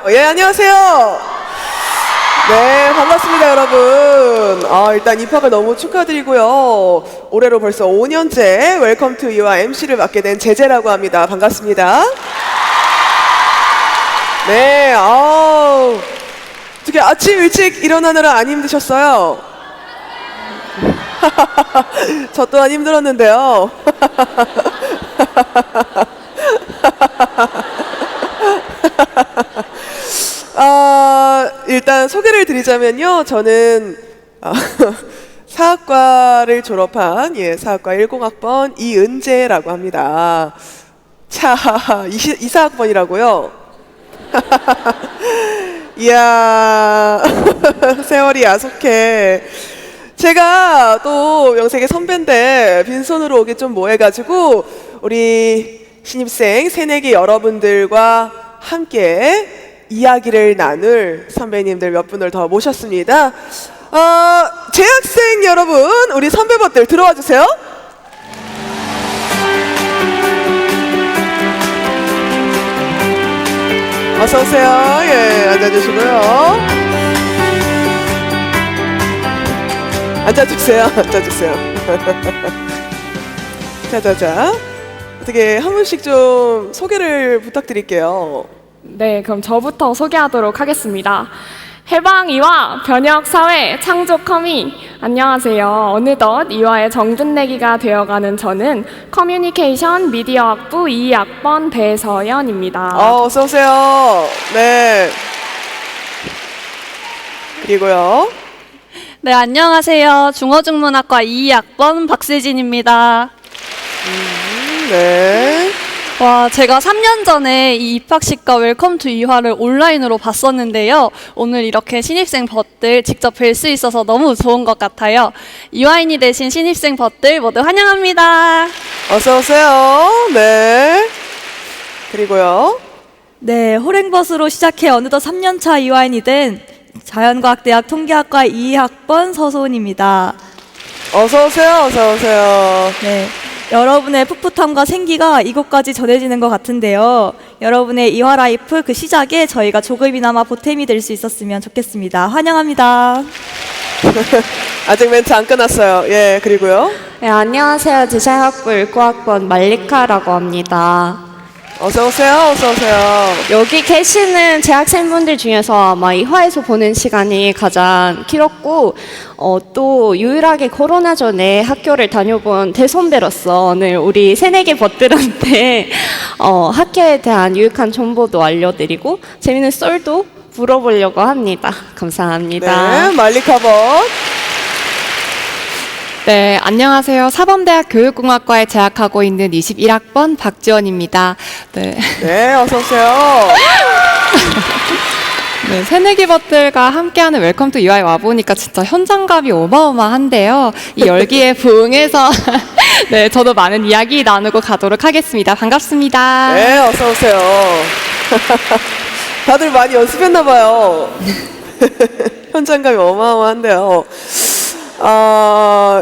예, 안녕하세요. 네, 반갑습니다, 여러분. 일단 입학을 너무 축하드리고요. 올해로 벌써 5년째 웰컴 투 유아 MC를 맡게 된 제재라고 합니다. 반갑습니다. 네, 어떻게 아침 일찍 일어나느라 안 힘드셨어요? 저 또한 힘들었는데요. 일단 소개를 드리자면요. 저는 사학과를 졸업한 사학과 10학번 이은재라고 합니다. 자, 이사학번이라고요? 이야, 세월이 야속해. 제가 또 명색의 선배인데 빈손으로 오기 좀 뭐해가지고 우리 신입생 새내기 여러분들과 함께 이야기를 나눌 선배님들 몇 분을 더 모셨습니다. 재학생 여러분, 우리 선배님들 들어와 주세요. 어서 오세요. 예, 앉아주시고요. 앉아주세요. 앉아주세요. 자자자. 어떻게 한 분씩 좀 소개를 부탁드릴게요. 네, 그럼 저부터 소개하도록 하겠습니다. 해방이와 변혁사회 창조커미 안녕하세요. 어느덧 이화의 정든내기가 되어가는 저는 커뮤니케이션 미디어학부 2학번 배서연입니다. 어서 오세요. 네. 그리고요. 네, 안녕하세요. 중어중문학과 2학번 박세진입니다. 네. 와, 제가 3년 전에 이 입학식과 웰컴 투 이화를 온라인으로 봤었는데요. 오늘 이렇게 신입생 벗들 직접 뵐 수 있어서 너무 좋은 것 같아요. 이화인이 되신 신입생 벗들 모두 환영합니다. 어서 오세요. 네. 그리고요. 네, 호랭버스로 시작해 어느덧 3년차 이화인이 된 자연과학대학 통계학과 2학번 서소은입니다. 어서 오세요. 어서 오세요. 네, 여러분의 풋풋함과 생기가 이곳까지 전해지는 것 같은데요. 여러분의 이화라이프 그 시작에 저희가 조금이나마 보탬이 될 수 있었으면 좋겠습니다. 환영합니다. 아직 멘트 안 끝났어요. 예, 그리고요. 네, 안녕하세요. 제사학부 19학번 말리카라고 합니다. 어서 오세요. 어서 오세요. 여기 계시는 재학생분들 중에서 아마 이화에서 보는 시간이 가장 길었고 또 유일하게 코로나 전에 학교를 다녀본 대선배로서 오늘 우리 새내기 벗들한테 학교에 대한 유익한 정보도 알려드리고 재밌는 썰도 물어보려고 합니다. 감사합니다. 네, 말리카벗. 네, 안녕하세요. 사범대학 교육공학과에 재학하고 있는 21학번 박지원입니다. 네, 네, 어서 오세요. 네, 새내기 벗들과 함께하는 웰컴 투 유아에 와보니까 진짜 현장감이 어마어마한데요. 이 열기에 부응해서 네, 저도 많은 이야기 나누고 가도록 하겠습니다. 반갑습니다. 네, 어서 오세요. 다들 많이 연습했나 봐요. 현장감이 어마어마한데요.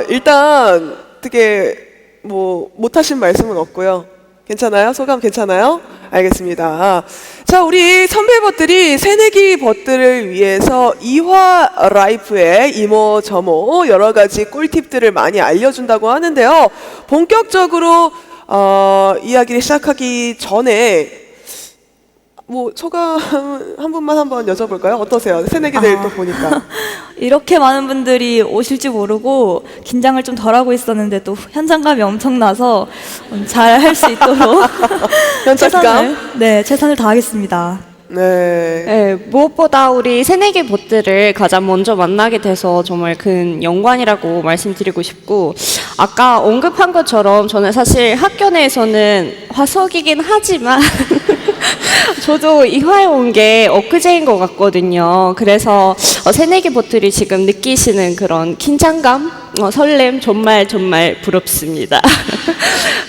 일단 되게 못하신 말씀은 없고요. 괜찮아요? 소감 괜찮아요? 알겠습니다. 자, 우리 선배 벗들이 새내기 벗들을 위해서 이화 라이프의 이모저모 여러 가지 꿀팁들을 많이 알려준다고 하는데요. 본격적으로 이야기를 시작하기 전에 소감 한 분만 한번 여쭤볼까요? 어떠세요? 새내기들 또 보니까. 이렇게 많은 분들이 오실 줄 모르고 긴장을 좀 덜하고 있었는데 또 현장감이 엄청나서 잘 할 수 있도록 현장감? 최선을 다하겠습니다. 네. 네, 무엇보다 우리 새내기 벗들을 가장 먼저 만나게 돼서 정말 큰 영광이라고 말씀드리고 싶고 아까 언급한 것처럼 저는 사실 학교 내에서는 화석이긴 하지만 저도 이화에 온 게 엊그제인 것 같거든요. 그래서 새내기 벗들이 지금 느끼시는 그런 긴장감, 설렘 정말 부럽습니다.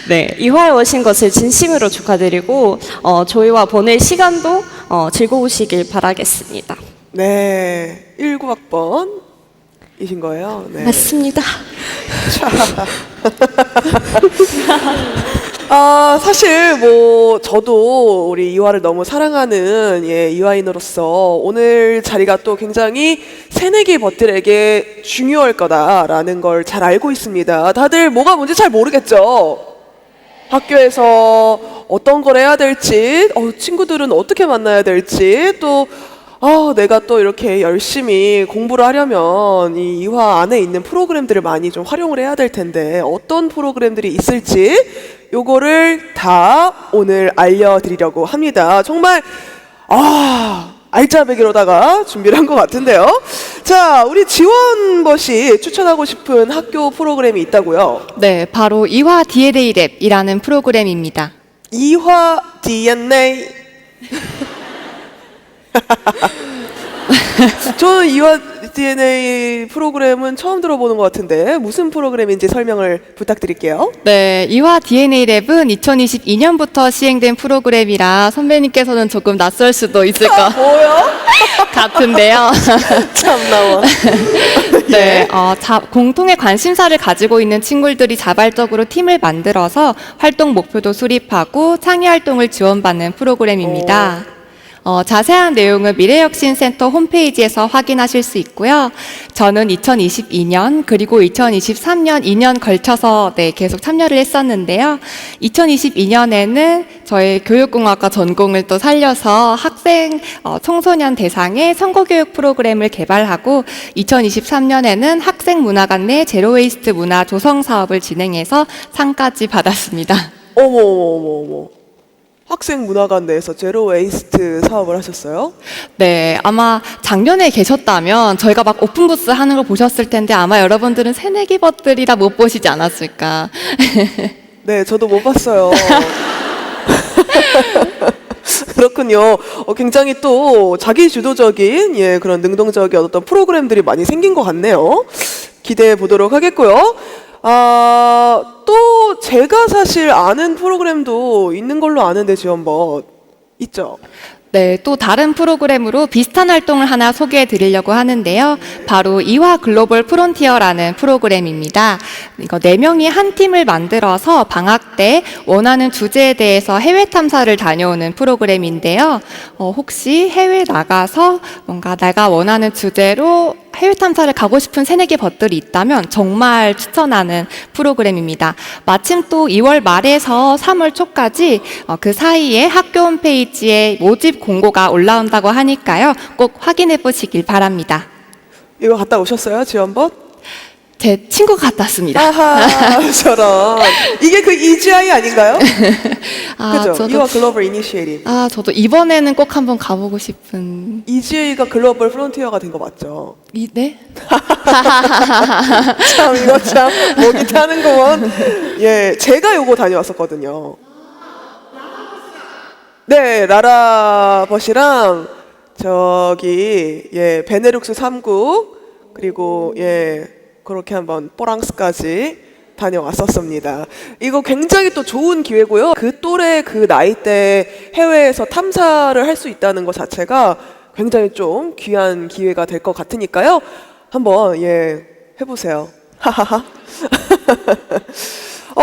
네, 이화에 오신 것을 진심으로 축하드리고 저희와 보낼 시간도 즐거우시길 바라겠습니다. 네, 19학번이신 거예요? 네. 맞습니다. 사실 뭐 저도 우리 이화를 너무 사랑하는 이화인으로서 오늘 자리가 또 굉장히 새내기 벗들에게 중요할 거다라는 걸 잘 알고 있습니다. 다들 뭐가 뭔지 잘 모르겠죠? 학교에서 어떤 걸 해야 될지, 친구들은 어떻게 만나야 될지, 또 내가 또 이렇게 열심히 공부를 하려면 이 이화 안에 있는 프로그램들을 많이 좀 활용을 해야 될 텐데 어떤 프로그램들이 있을지 요거를 다 오늘 알려드리려고 합니다. 정말 알짜배기로다가 준비를 한 것 같은데요. 자, 우리 지원벗이 추천하고 싶은 학교 프로그램이 있다고요? 네, 바로 이화 DNA 랩이라는 프로그램입니다. 이화 DNA. 저는 이화 DNA 프로그램은 처음 들어보는 것 같은데 무슨 프로그램인지 설명을 부탁드릴게요. 네, 이화 DNA 랩은 2022년부터 시행된 프로그램이라 선배님께서는 조금 낯설 수도 있을 것 뭐요? 같은데요. 참나와. 네, 공통의 관심사를 가지고 있는 친구들이 자발적으로 팀을 만들어서 활동 목표도 수립하고 창의 활동을 지원받는 프로그램입니다. 자세한 내용은 미래혁신센터 홈페이지에서 확인하실 수 있고요. 저는 2022년 그리고 2023년 2년 걸쳐서 계속 참여를 했었는데요. 2022년에는 저희 교육공학과 전공을 또 살려서 학생 청소년 대상의 선거교육 프로그램을 개발하고 2023년에는 학생문화관 내 제로웨이스트 문화 조성 사업을 진행해서 상까지 받았습니다. 어머. 학생 문화관 내에서 제로 웨이스트 사업을 하셨어요? 네, 아마 작년에 계셨다면 저희가 막 오픈부스 하는 걸 보셨을 텐데 아마 여러분들은 새내기 벗들이라 못 보시지 않았을까. 네, 저도 못 봤어요. 그렇군요. 굉장히 또 자기 주도적인 그런 능동적인 어떤 프로그램들이 많이 생긴 것 같네요. 기대해 보도록 하겠고요. 또 제가 사실 아는 프로그램도 있는 걸로 아는데 지원벗 있죠? 네, 또 다른 프로그램으로 비슷한 활동을 하나 소개해 드리려고 하는데요. 바로 이화 글로벌 프론티어라는 프로그램입니다. 이거 4명이 한 팀을 만들어서 방학 때 원하는 주제에 대해서 해외 탐사를 다녀오는 프로그램인데요. 혹시 해외 나가서 뭔가 내가 원하는 주제로 해외 탐사를 가고 싶은 새내기 벗들이 있다면 정말 추천하는 프로그램입니다. 마침 또 2월 말에서 3월 초까지 그 사이에 학교 홈페이지에 모집 공고가 올라온다고 하니까요. 꼭 확인해 보시길 바랍니다. 이거 갔다 오셨어요, 지원벗? 제 친구 갔다 왔습니다. 아하, 저런. 이게 그 EGI 아닌가요? 그죠? 저도- 이화 글로벌 이니시에이티브. 저도 이번에는 꼭 한번 가보고 싶은. EGA가 글로벌 프론티어가 된 거 맞죠? 네? 참 이거 참 목이 타는구먼. 제가 요거 다녀왔었거든요. 네, 라라벗이랑 저기 베네룩스 3국 그리고 그렇게 한번 뽀랑스까지 다녀왔었습니다. 이거 굉장히 또 좋은 기회고요. 그 또래 그 나이대 해외에서 탐사를 할 수 있다는 것 자체가 굉장히 좀 귀한 기회가 될 것 같으니까요. 한번 해보세요. 하하하.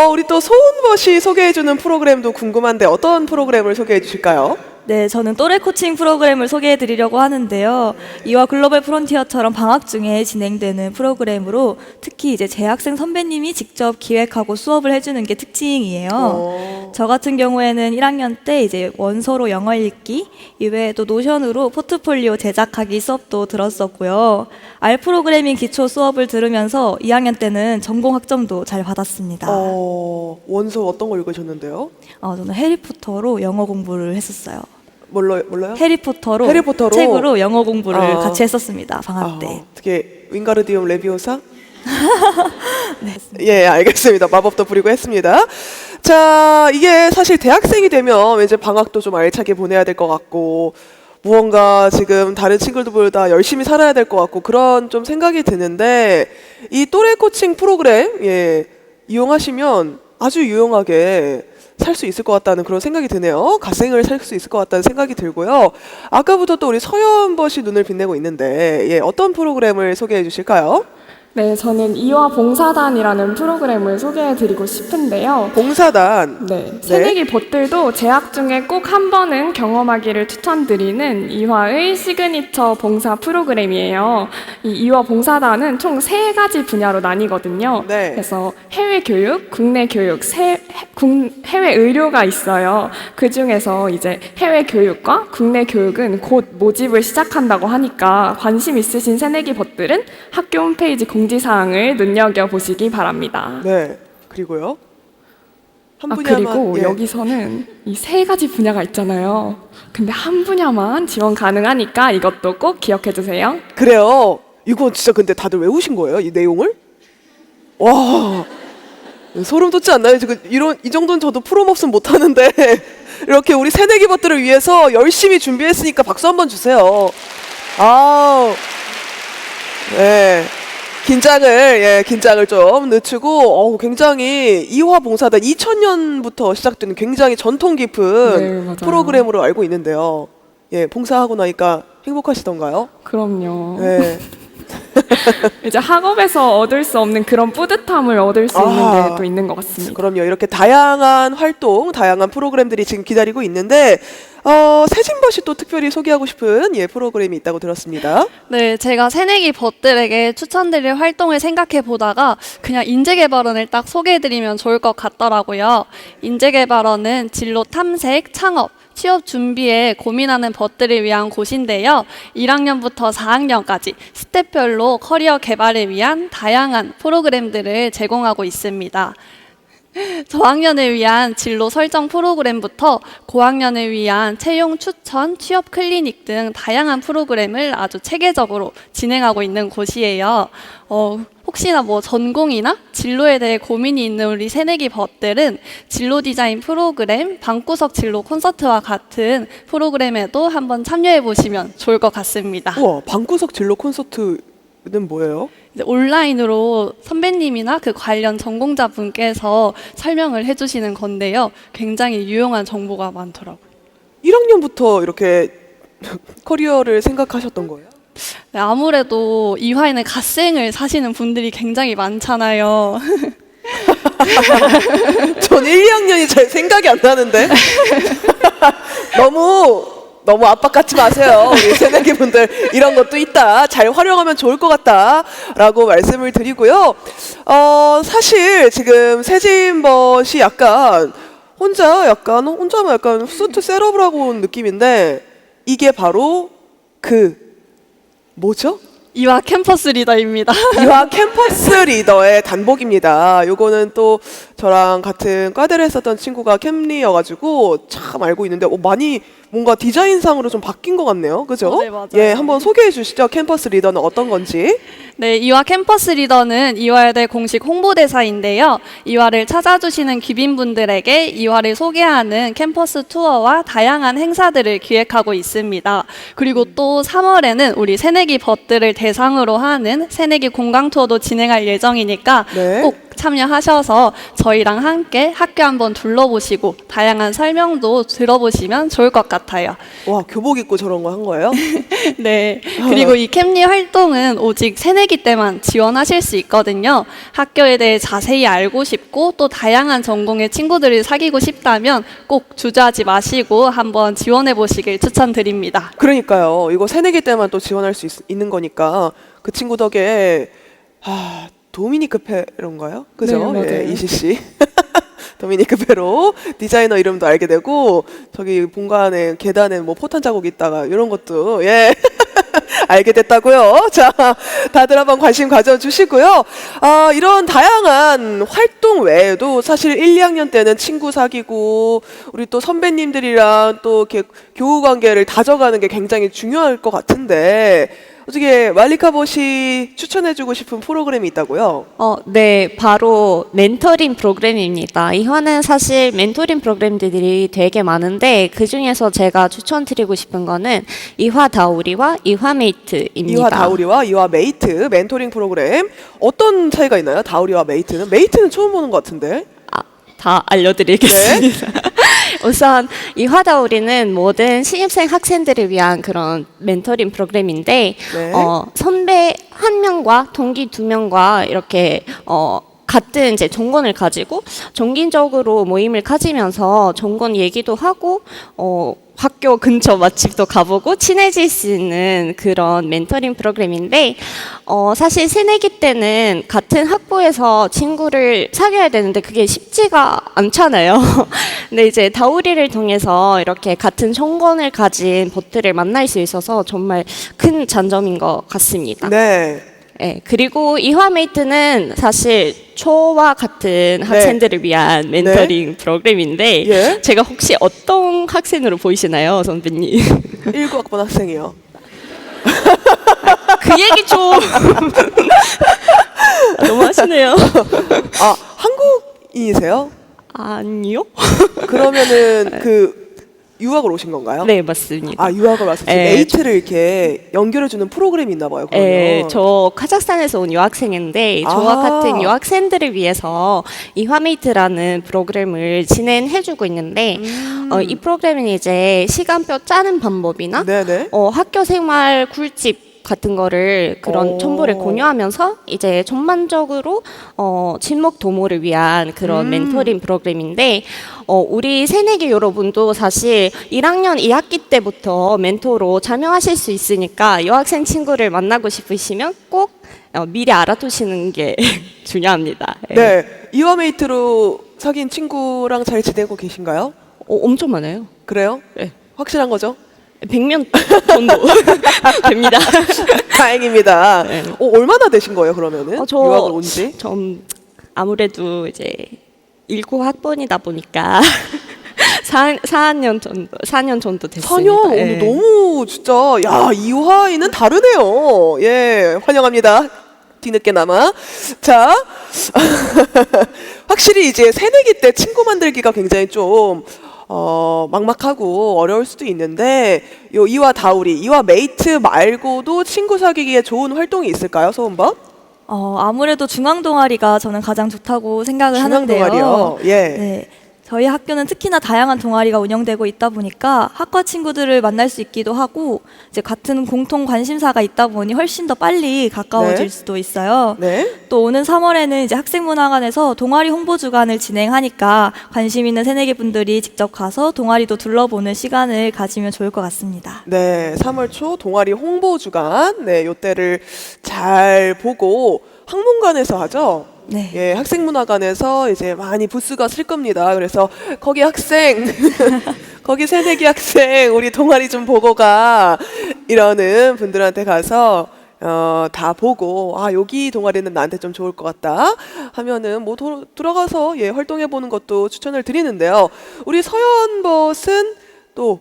우리 또 소은벗이 소개해주는 프로그램도 궁금한데 어떤 프로그램을 소개해 주실까요? 네, 저는 또래 코칭 프로그램을 소개해 드리려고 하는데요. 이와 글로벌 프론티어처럼 방학 중에 진행되는 프로그램으로 특히 이제 재학생 선배님이 직접 기획하고 수업을 해주는 게 특징이에요. 저 같은 경우에는 1학년 때 이제 원서로 영어 읽기, 이외에도 노션으로 포트폴리오 제작하기 수업도 들었었고요. R 프로그래밍 기초 수업을 들으면서 2학년 때는 전공 학점도 잘 받았습니다. 원서 어떤 거 읽으셨는데요? 저는 해리포터로 영어 공부를 했었어요. 뭘로요? 해리포터로 책으로 영어 공부를 같이 했었습니다. 방학 때. 어떻게 윙가르디움 레비오사? 네. 알겠습니다. 마법도 부리고 했습니다. 자, 이게 사실 대학생이 되면 이제 방학도 좀 알차게 보내야 될 것 같고 무언가 지금 다른 친구들보다 열심히 살아야 될 것 같고 그런 좀 생각이 드는데 이 또래 코칭 프로그램 이용하시면 아주 유용하게 살 수 있을 것 같다는 그런 생각이 드네요. 갓생을 살 수 있을 것 같다는 생각이 들고요. 아까부터 또 우리 서연벗이 눈을 빛내고 있는데 어떤 프로그램을 소개해 주실까요? 네, 저는 이화 봉사단이라는 프로그램을 소개해드리고 싶은데요. 봉사단. 네, 새내기 봇들도 재학 중에 꼭 한 번은 경험하기를 추천드리는 이화의 시그니처 봉사 프로그램이에요. 이 이화 봉사단은 총 3가지 분야로 나뉘거든요. 네. 그래서 해외 교육, 국내 교육, 해외 의료가 있어요. 그 중에서 이제 해외 교육과 국내 교육은 곧 모집을 시작한다고 하니까 관심 있으신 새내기 봇들은 학교 홈페이지 공지사항을 눈여겨보시기 바랍니다. 네. 그리고요. 한 아, 분야만. 그리고 예. 여기서는 이 3가지 분야가 있잖아요. 근데 한 분야만 지원 가능하니까 이것도 꼭 기억해 두세요. 그래요. 이거 진짜 근데 다들 외우신 거예요? 이 내용을? 와. 소름 돋지 않나요? 지금 이 정도는 저도 프롬 없으면 못 하는데 이렇게 우리 새내기 것들을 위해서 열심히 준비했으니까 박수 한번 주세요. 아우. 네. 긴장을 좀 늦추고, 굉장히 이화봉사단 2000년부터 시작된 굉장히 전통 네, 깊은 맞아요. 프로그램으로 알고 있는데요. 예, 봉사하고 나니까 행복하시던가요? 그럼요. 네. 이제 학업에서 얻을 수 없는 그런 뿌듯함을 얻을 수 있는 게 또 있는 것 같습니다. 그럼요. 이렇게 다양한 활동, 다양한 프로그램들이 지금 기다리고 있는데, 세진벗이 또 특별히 소개하고 싶은 프로그램이 있다고 들었습니다. 네, 제가 새내기 벗들에게 추천드릴 활동을 생각해 보다가 그냥 인재개발원을 딱 소개해드리면 좋을 것 같더라고요. 인재개발원은 진로 탐색, 창업, 취업 준비에 고민하는 벗들을 위한 곳인데요. 1학년부터 4학년까지 스텝별로 커리어 개발을 위한 다양한 프로그램들을 제공하고 있습니다. 저학년을 위한 진로 설정 프로그램부터 고학년을 위한 채용 추천, 취업 클리닉 등 다양한 프로그램을 아주 체계적으로 진행하고 있는 곳이에요. 혹시나 뭐 전공이나 진로에 대해 고민이 있는 우리 새내기 벗들은 진로 디자인 프로그램, 방구석 진로 콘서트와 같은 프로그램에도 한번 참여해 보시면 좋을 것 같습니다. 우와, 방구석 진로 콘서트는 뭐예요? 이제 온라인으로 선배님이나 그 관련 전공자분께서 설명을 해주시는 건데요. 굉장히 유용한 정보가 많더라고요. 1학년부터 이렇게 커리어를 생각하셨던 거예요? 네, 아무래도 이화에는 갓생을 사시는 분들이 굉장히 많잖아요. 전 1, 2학년이 잘 생각이 안 나는데 너무 압박 갖지 마세요. 우리 새내기 분들 이런 것도 있다. 잘 활용하면 좋을 것 같다라고 말씀을 드리고요. 사실 지금 세진벗이 혼자만 약간 수트 셋업을 하고 온 느낌인데 이게 바로 뭐죠? 이화 캠퍼스 리더입니다. 이화 캠퍼스 리더의 단복입니다. 요거는 또 저랑 같은 과대를 했었던 친구가 캠리여가지고 참 알고 있는데 많이 뭔가 디자인상으로 좀 바뀐 것 같네요. 그죠? 네, 맞아요. 예, 한번 소개해 주시죠. 캠퍼스 리더는 어떤 건지. 네, 이화 캠퍼스 리더는 이화여대 공식 홍보대사인데요. 이화를 찾아주시는 귀빈분들에게 이화를 소개하는 캠퍼스 투어와 다양한 행사들을 기획하고 있습니다. 그리고 또 3월에는 우리 새내기 벗들을 대상으로 하는 새내기 공강 투어도 진행할 예정이니까 네. 꼭 참여하셔서 저희랑 함께 학교 한번 둘러보시고 다양한 설명도 들어보시면 좋을 것 같아요. 와, 교복 입고 저런 거 한 거예요? 네. 그리고 이 캠리 활동은 오직 새내기 때만 지원하실 수 있거든요. 학교에 대해 자세히 알고 싶고 또 다양한 전공의 친구들을 사귀고 싶다면 꼭 주저하지 마시고 한번 지원해 보시길 추천드립니다. 그러니까요. 이거 새내기 때만 또 지원할 수 있는 거니까 그 친구 덕에 도미니크 페로인가요? 그죠? 네, 맞아요. 예, 이시 씨. 도미니크 페로 디자이너 이름도 알게 되고 저기 본관에 계단에 뭐 포탄 자국 있다가 이런 것도 알게 됐다고요. 자, 다들 한번 관심 가져주시고요. 이런 다양한 활동 외에도 사실 1, 2학년 때는 친구 사귀고 우리 또 선배님들이랑 또 이렇게 교우 관계를 다져가는 게 굉장히 중요할 것 같은데 어떻게 말리카봇이 추천해주고 싶은 프로그램이 있다고요? 네, 바로 멘토링 프로그램입니다. 이화는 사실 멘토링 프로그램들이 되게 많은데 그 중에서 제가 추천드리고 싶은 거는 이화 다우리와 이화 메이트입니다. 이화 다우리와 이화 메이트 멘토링 프로그램 어떤 차이가 있나요? 다우리와 메이트는? 메이트는 처음 보는 것 같은데. 다 알려드리겠습니다. 우선 이 화다우리는 모든 신입생 학생들을 위한 그런 멘토링 프로그램인데 네. 선배 한 명과 동기 두 명과 이렇게 같은 이제 전공을 가지고 정기적으로 모임을 가지면서 전공 얘기도 하고 학교 근처 맛집도 가보고 친해질 수 있는 그런 멘토링 프로그램인데 사실 새내기 때는 같은 학부에서 친구를 사귀어야 되는데 그게 쉽지가 않잖아요. 근데 이제 다우리를 통해서 이렇게 같은 전공을 가진 버들을 만날 수 있어서 정말 큰 장점인 것 같습니다. 네. 네, 그리고 이화메이트는 사실 초와 같은 학생들을 위한 멘토링 프로그램인데 예. 제가 혹시 어떤 학생으로 보이시나요, 선배님? 19학번 학생이요. 그 얘기 좀 너무 하시네요. 아, 한국인이세요? 아니요? 그러면은 그 유학을 오신 건가요? 네, 맞습니다. 아, 유학을 와서 지금 네, 메이트를 이렇게 연결해주는 프로그램이 있나 봐요. 그러면. 네, 저 카자흐스탄에서 온 유학생인데 저와 아. 같은 유학생들을 위해서 이화메이트라는 프로그램을 진행해주고 있는데 이 프로그램은 이제 시간표 짜는 방법이나 네네. 학교 생활 꿀팁 같은 거를 그런 오. 정보를 공유하면서 이제 전반적으로 친목 도모를 위한 그런 멘토링 프로그램인데 우리 새내기 여러분도 사실 1학년 2학기 때부터 멘토로 참여하실 수 있으니까 여학생 친구를 만나고 싶으시면 꼭 미리 알아두시는 게 중요합니다. 네. 이화메이트로 사귄 친구랑 잘 지내고 계신가요? 엄청 많아요. 그래요? 네. 확실한 거죠? 100명 정도 됩니다. 다행입니다. 네. 얼마나 되신 거예요, 그러면은? 저- 유학을 온 지? 좀 아무래도 이제 19학번이다 보니까 4년 정도 됐습니다. 4년? 예. 너무 진짜, 야, 이화이는 다르네요. 예, 환영합니다. 뒤늦게나마. 자, 확실히 이제 새내기 때 친구 만들기가 굉장히 좀 막막하고 어려울 수도 있는데 요 이화 다우리, 이화 메이트 말고도 친구 사귀기에 좋은 활동이 있을까요, 소은법? 아무래도 중앙 동아리가 저는 가장 좋다고 생각을 중앙 하는데요. 동아리요. 예. 네. 저희 학교는 특히나 다양한 동아리가 운영되고 있다 보니까 학과 친구들을 만날 수 있기도 하고 이제 같은 공통 관심사가 있다 보니 훨씬 더 빨리 가까워질 네. 수도 있어요. 네. 또 오는 3월에는 이제 학생문화관에서 동아리 홍보 주간을 진행하니까 관심 있는 새내기 분들이 직접 가서 동아리도 둘러보는 시간을 가지면 좋을 것 같습니다. 네, 3월 초 동아리 홍보 주간, 네, 요때를 잘 보고 학문관에서 하죠. 네. 예, 학생문화관에서 이제 많이 부스가 쓸 겁니다. 그래서 거기 학생, 거기 새내기 학생, 우리 동아리 좀 보고 가 이러는 분들한테 가서 다 보고 여기 동아리는 나한테 좀 좋을 것 같다 하면은 뭐 들어가서 예, 활동해 보는 것도 추천을 드리는데요. 우리 서연벗은 또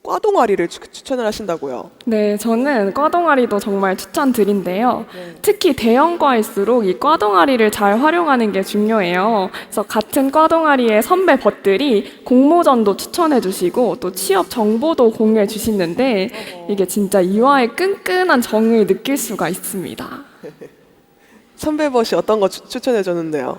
과 동아리를 추천을 하신다고요. 네, 저는 과 동아리도 정말 추천드린데요. 특히 대형과일수록 이 과 동아리를 잘 활용하는 게 중요해요. 그래서 같은 과 동아리의 선배 벗들이 공모전도 추천해 주시고 또 취업 정보도 공유해 주시는데 이게 진짜 이화의 끈끈한 정을 느낄 수가 있습니다. 선배벗이 어떤 거 추천해 줬는데요?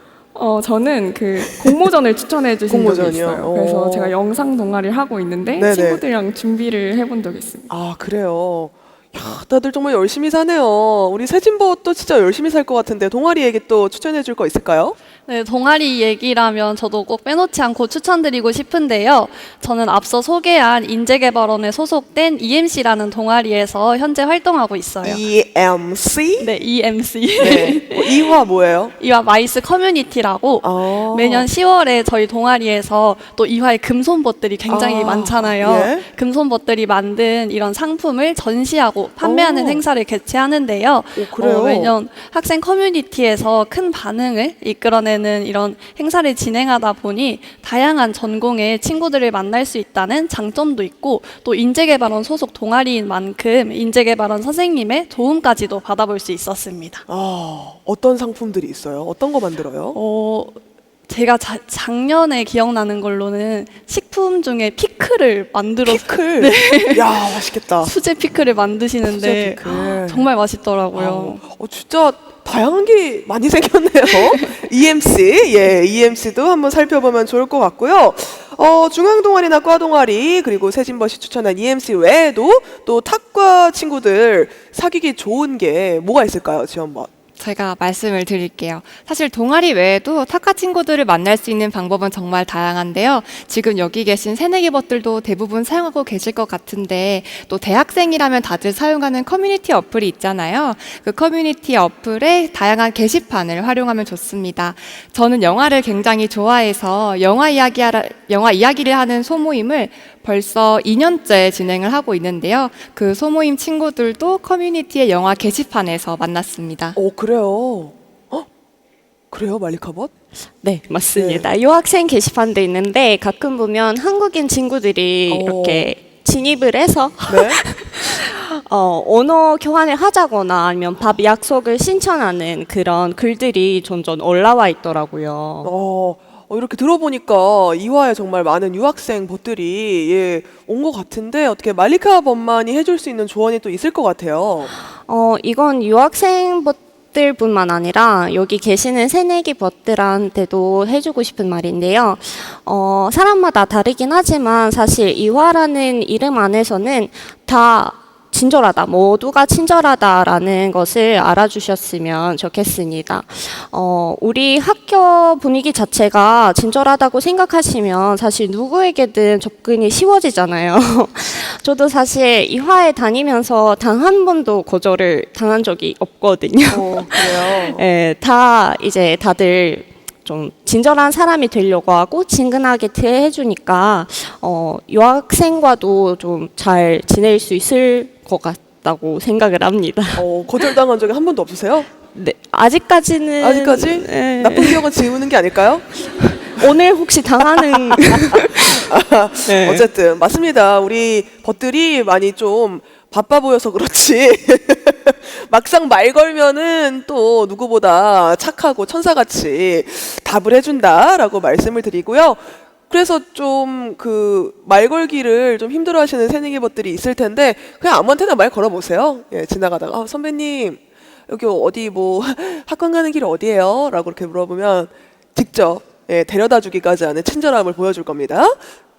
저는 그 공모전을 추천해 주신 적이 공모전이요? 있어요. 그래서 오. 제가 영상 동아리를 하고 있는데 네네. 친구들이랑 준비를 해본 적이 있습니다. 아, 그래요. 야, 다들 정말 열심히 사네요. 우리 세진벗도 진짜 열심히 살 것 같은데 동아리 얘기 또 추천해 줄 거 있을까요? 네, 동아리 얘기라면 저도 꼭 빼놓지 않고 추천드리고 싶은데요. 저는 앞서 소개한 인재개발원에 소속된 EMC라는 동아리에서 현재 활동하고 있어요. EMC? 네, EMC. 네. 이화 뭐예요? 이화 마이스 커뮤니티라고 아. 매년 10월에 저희 동아리에서 또 이화의 금손벗들이 굉장히 아, 많잖아요. 예. 금손벗들이 만든 이런 상품을 전시하고 판매하는 오. 행사를 개최하는데요. 오, 그래요? 매년 학생 커뮤니티에서 큰 반응을 이끌어내는 이런 행사를 진행하다 보니 다양한 전공의 친구들을 만날 수 있다는 장점도 있고 또 인재개발원 소속 동아리인 만큼 인재개발원 선생님의 도움까지도 받아볼 수 있었습니다. 어떤 상품들이 있어요? 어떤 거 만들어요? 제가 작년에 기억나는 걸로는 식품 중에 피클을 만들어서 피클? 네. 야, 맛있겠다. 수제 피클을 만드시는데 수제 피클. 정말 맛있더라고요. 진짜 다양한 게 많이 생겼네요. EMC, 예, EMC도 한번 살펴보면 좋을 것 같고요. 중앙 동아리나 과 동아리 그리고 세진버시 추천한 EMC 외에도 또 탁과 친구들 사귀기 좋은 게 뭐가 있을까요, 지원번? 제가 말씀을 드릴게요. 사실 동아리 외에도 탁과 친구들을 만날 수 있는 방법은 정말 다양한데요. 지금 여기 계신 새내기 벗들도 대부분 사용하고 계실 것 같은데 또 대학생이라면 다들 사용하는 커뮤니티 어플이 있잖아요. 그 커뮤니티 어플에 다양한 게시판을 활용하면 좋습니다. 저는 영화를 굉장히 좋아해서 영화 이야기를 하는 소모임을 벌써 2년째 진행을 하고 있는데요. 그 소모임 친구들도 커뮤니티의 영화 게시판에서 만났습니다. 오, 그래요. 그래요, 말리카벗? 네, 맞습니다. 유학생 게시판도 있는데 가끔 보면 한국인 친구들이 오. 이렇게 진입을 해서 네. 언어 교환을 하자거나 아니면 밥 약속을 신청하는 그런 글들이 종종 올라와 있더라고요. 이렇게 들어보니까 이화에 정말 많은 유학생 벗들이 온 것 같은데 어떻게 말리카 벗만이 해줄 수 있는 조언이 또 있을 것 같아요. 이건 유학생 벗들뿐만 아니라 여기 계시는 새내기 벗들한테도 해주고 싶은 말인데요. 사람마다 다르긴 하지만 사실 이화라는 이름 안에서는 다 친절하다, 모두가 친절하다라는 것을 알아주셨으면 좋겠습니다. 우리 학교 분위기 자체가 친절하다고 생각하시면 사실 누구에게든 접근이 쉬워지잖아요. 저도 사실 이화에 다니면서 단 한 번도 거절을 당한 적이 없거든요. 그래요. 예, 다들 좀 친절한 사람이 되려고 하고 친근하게 대해주니까 유학생과도 좀 잘 지낼 수 있을 것 같다고 생각을 합니다. 거절당한 적이 한 번도 없으세요? 네, 아직까지는 아직까지? 네. 나쁜 기억은 지우는 게 아닐까요? 오늘 혹시 당하는 네. 어쨌든 맞습니다. 우리 벗들이 많이 좀 바빠 보여서 그렇지 막상 말 걸면은 또 누구보다 착하고 천사같이 답을 해준다라고 말씀을 드리고요. 그래서 좀 그 말 걸기를 좀 힘들어하시는 새내기 벗들이 있을 텐데 그냥 아무한테나 말 걸어보세요. 예, 지나가다가 선배님 여기 어디 뭐 학원 가는 길 어디예요? 라고 이렇게 물어보면 직접 데려다 주기까지 하는 친절함을 보여줄 겁니다.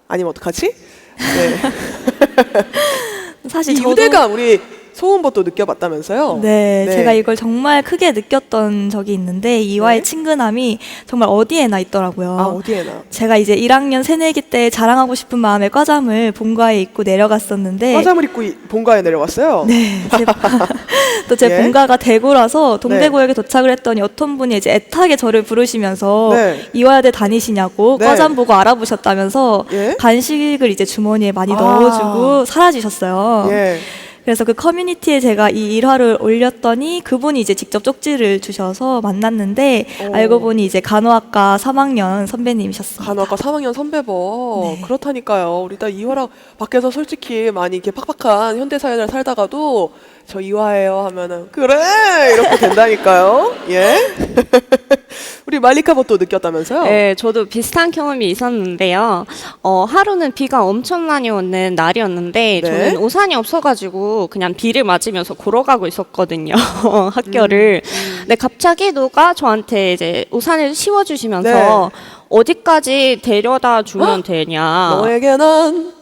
아니면 어떡하지? 네. 사실 이 저도 유대감 우리 소은벗도 느껴봤다면서요? 네, 제가 이걸 정말 크게 느꼈던 적이 있는데 이와의 네. 친근함이 정말 어디에나 있더라고요. 어디에나? 제가 이제 1학년 새내기 때 자랑하고 싶은 마음에 과잠을 본가에 입고 내려갔었는데 화장을 입고 본가에 내려왔어요? 네, 또 제 예? 본가가 대구라서 동대구역에 도착을 했더니 어떤 분이 이제 애타게 저를 부르시면서 네. 이화여대 다니시냐고 네. 과잠 보고 알아보셨다면서 예? 간식을 이제 주머니에 많이 넣어주고 사라지셨어요. 예. 그래서 그 커뮤니티에 제가 이 일화를 올렸더니 그분이 이제 직접 쪽지를 주셔서 만났는데 알고 보니 이제 간호학과 3학년 선배님이셨습니다. 간호학과 3학년 선배버. 네. 그렇다니까요. 우리 딱 이화랑 밖에서 솔직히 많이 이렇게 팍팍한 현대사회를 살다가도 저 이화예요 하면은 그래 이렇게 된다니까요. 예? 우리 말리카벗도 느꼈다면서요? 네, 저도 비슷한 경험이 있었는데요. 하루는 비가 엄청 많이 오는 날이었는데 네. 저는 우산이 없어가지고 그냥 비를 맞으면서 걸어가고 있었거든요. 학교를. 근데 갑자기 누가 저한테 이제 우산을 씌워주시면서 어디까지 데려다 주면 되냐. 너에게 난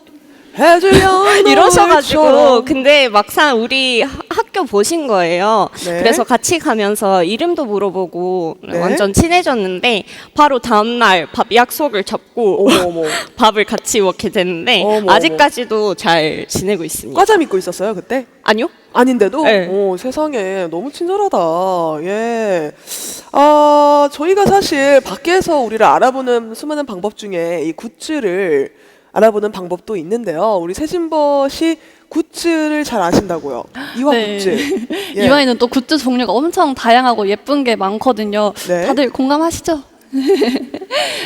해주려 이러셔가지고 근데 막상 우리 학교 보신 거예요. 네. 그래서 같이 가면서 이름도 물어보고 네. 완전 친해졌는데 바로 다음날 밥 약속을 잡고 어머. 밥을 같이 먹게 됐는데 어머, 아직까지도 잘 지내고 있습니다. 과잠 입고 있었어요 그때? 아니요? 아닌데도? 네. 세상에 너무 친절하다. 예. 저희가 사실 밖에서 우리를 알아보는 수많은 방법 중에 이 굿즈를 알아보는 방법도 있는데요. 우리 세진벗이 굿즈를 잘 아신다고요. 이화 네. 굿즈. 예. 이화에는 또 굿즈 종류가 엄청 다양하고 예쁜 게 많거든요. 네. 다들 공감하시죠?